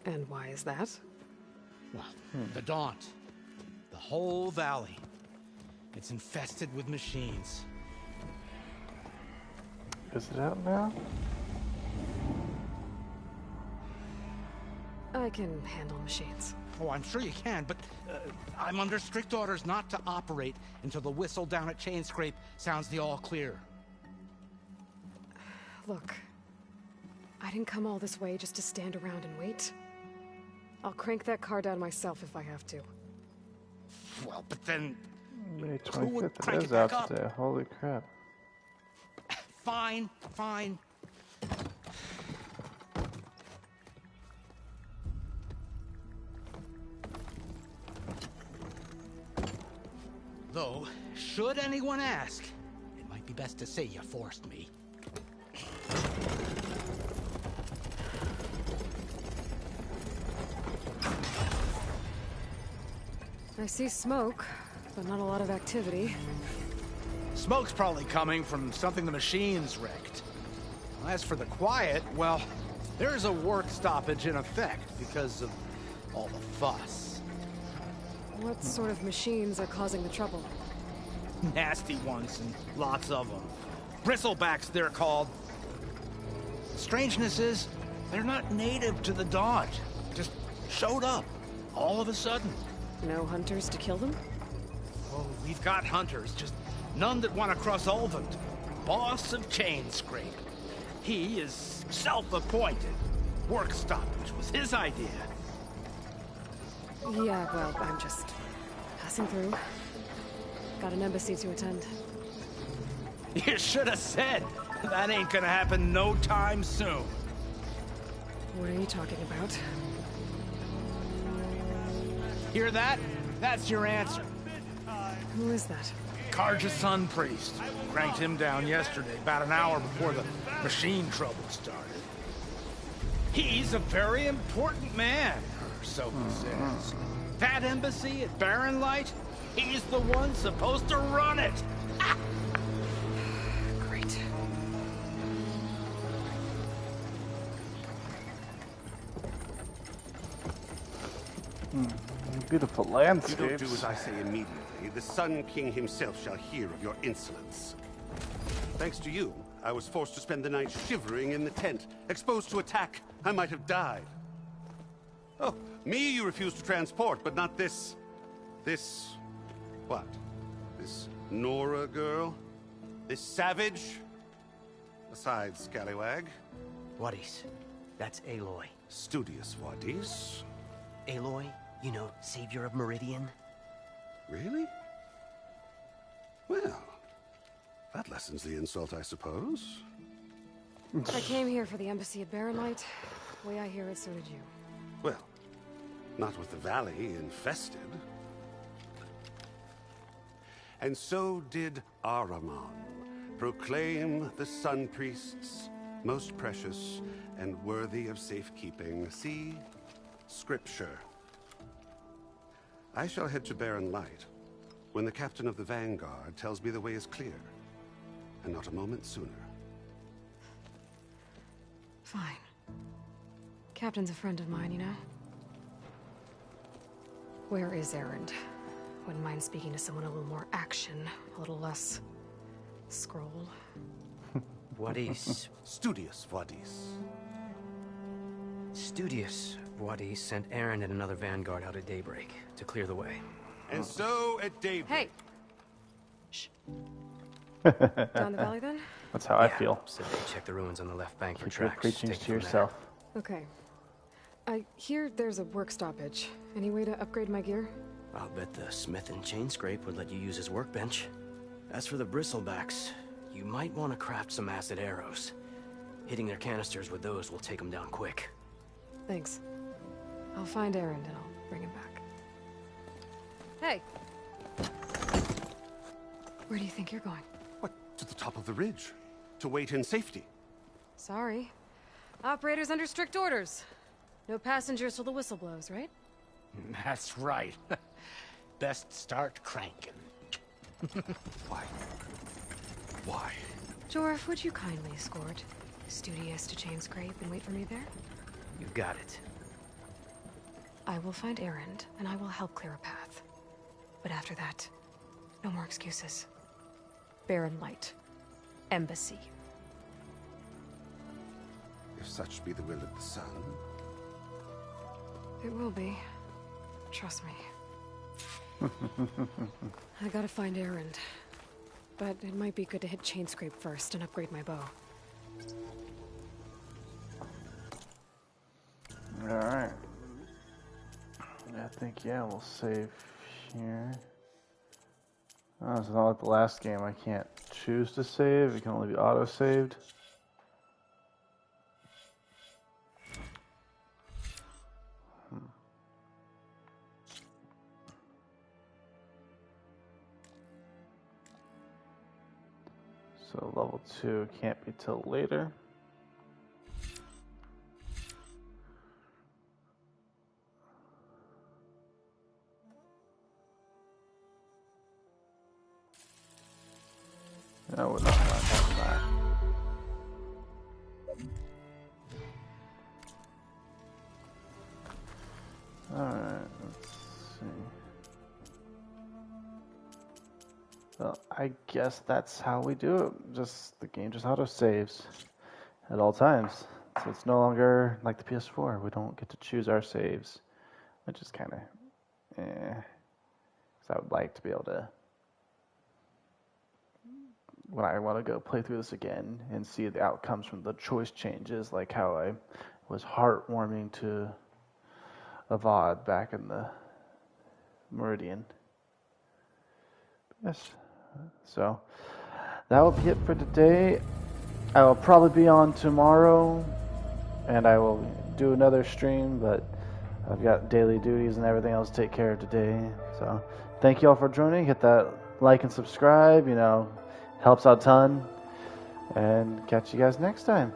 And why is that? Well, the Daunt. The whole valley. It's infested with machines. Is it out now? I can handle machines. Oh, I'm sure you can, but I'm under strict orders not to operate until the whistle down at Chainscrape sounds the all clear. Look, I didn't come all this way just to stand around and wait. I'll crank that car down myself if I have to. Well, but then... May who would 25th, crank it it is back out up? today. Holy crap. Fine, fine. Though, should anyone ask, it might be best to say you forced me. I see smoke, but not a lot of activity. Smoke's probably coming from something the machines wrecked. As for the quiet, well, there's a work stoppage in effect because of all the fuss. What sort of machines are causing the trouble? Nasty ones, and lots of them. Bristlebacks, they're called. Strangeness is, they're not native to the Daunt. Just showed up, all of a sudden. No hunters to kill them? Oh, we've got hunters, just none that want to cross Ulvund. Boss of Chainscrape. He is self-appointed. Work stoppage was his idea. Yeah, well, I'm just passing through. Got an embassy to attend. You should have said. That ain't gonna happen no time soon. What are you talking about? Hear that? That's your answer. Who is that? Karja Sun Priest. Cranked him down yesterday, about an hour before the machine trouble started. He's a very important man, or so he says. That embassy at Barren Light, he's the one supposed to run it. Great. Beautiful If landscapes. you don't do as I say immediately, the Sun King himself shall hear of your insolence. Thanks to you, I was forced to spend the night shivering in the tent. Exposed to attack, I might have died. Oh, me you refuse to transport, but not this... what? This Nora girl? This savage? Besides, scallywag. Wadis. That's Aloy. Studious Wadis. Aloy, you know, savior of Meridian. Really? Well, that lessens the insult, I suppose. I came here for the embassy at Barren Light. The way I hear it, so did you. Well, not with the valley infested. And so did Ahriman proclaim the Sun Priests most precious and worthy of safekeeping. See? Scripture. I shall head to Barren Light when the captain of the Vanguard tells me the way is clear, and not a moment sooner. Fine. Captain's a friend of mine, you know? Where is Erend? Wouldn't mind speaking to someone a little more action, a little less... scroll. Wadis. Studious Wadis. Studious. Wadi sent Aaron and another vanguard out at daybreak to clear the way. And so, at daybreak... Hey! Down the valley, then? That's how I feel. So they check the ruins on the left bank for Keep your tracks. preachings Take it to from there. yourself. Okay. I hear there's a work stoppage. Any way to upgrade my gear? I'll bet the smith in Chainscrape would let you use his workbench. As for the bristlebacks, you might want to craft some acid arrows. Hitting their canisters with those will take them down quick. Thanks. I'll find Aaron and I'll bring him back. Hey! Where do you think you're going? What? To the top of the ridge. To wait in safety. Sorry. Operator's under strict orders. No passengers till the whistle blows, right? That's right. Best start cranking. Why? Why? Jorf, would you kindly escort Studious to Chainscrape and wait for me there? You got it. I will find Erend, and I will help clear a path. But after that, no more excuses. Barren Light. Embassy. If such be the will of the sun. It will be. Trust me. I gotta find Erend. But it might be good to hit Chainscrape first and upgrade my bow. Alright. I think, yeah, we'll save here. Oh, it's not like the last game. I can't choose to save. It can only be auto-saved. So level 2 can't be till later. I would not mind having that. Alright, let's see. Well, I guess that's how we do it. Just the game just auto saves at all times. So it's no longer like the PS4. We don't get to choose our saves, which is kind of because I would like to be able to, when I want to go play through this again and see the outcomes from the choice changes, like how I was heartwarming to Avad back in the Meridian. Yes. So that will be it for today. I will probably be on tomorrow, and I will do another stream, but I've got daily duties and everything else to take care of today. So thank you all for joining. Hit that like and subscribe, helps out a ton. And catch you guys next time.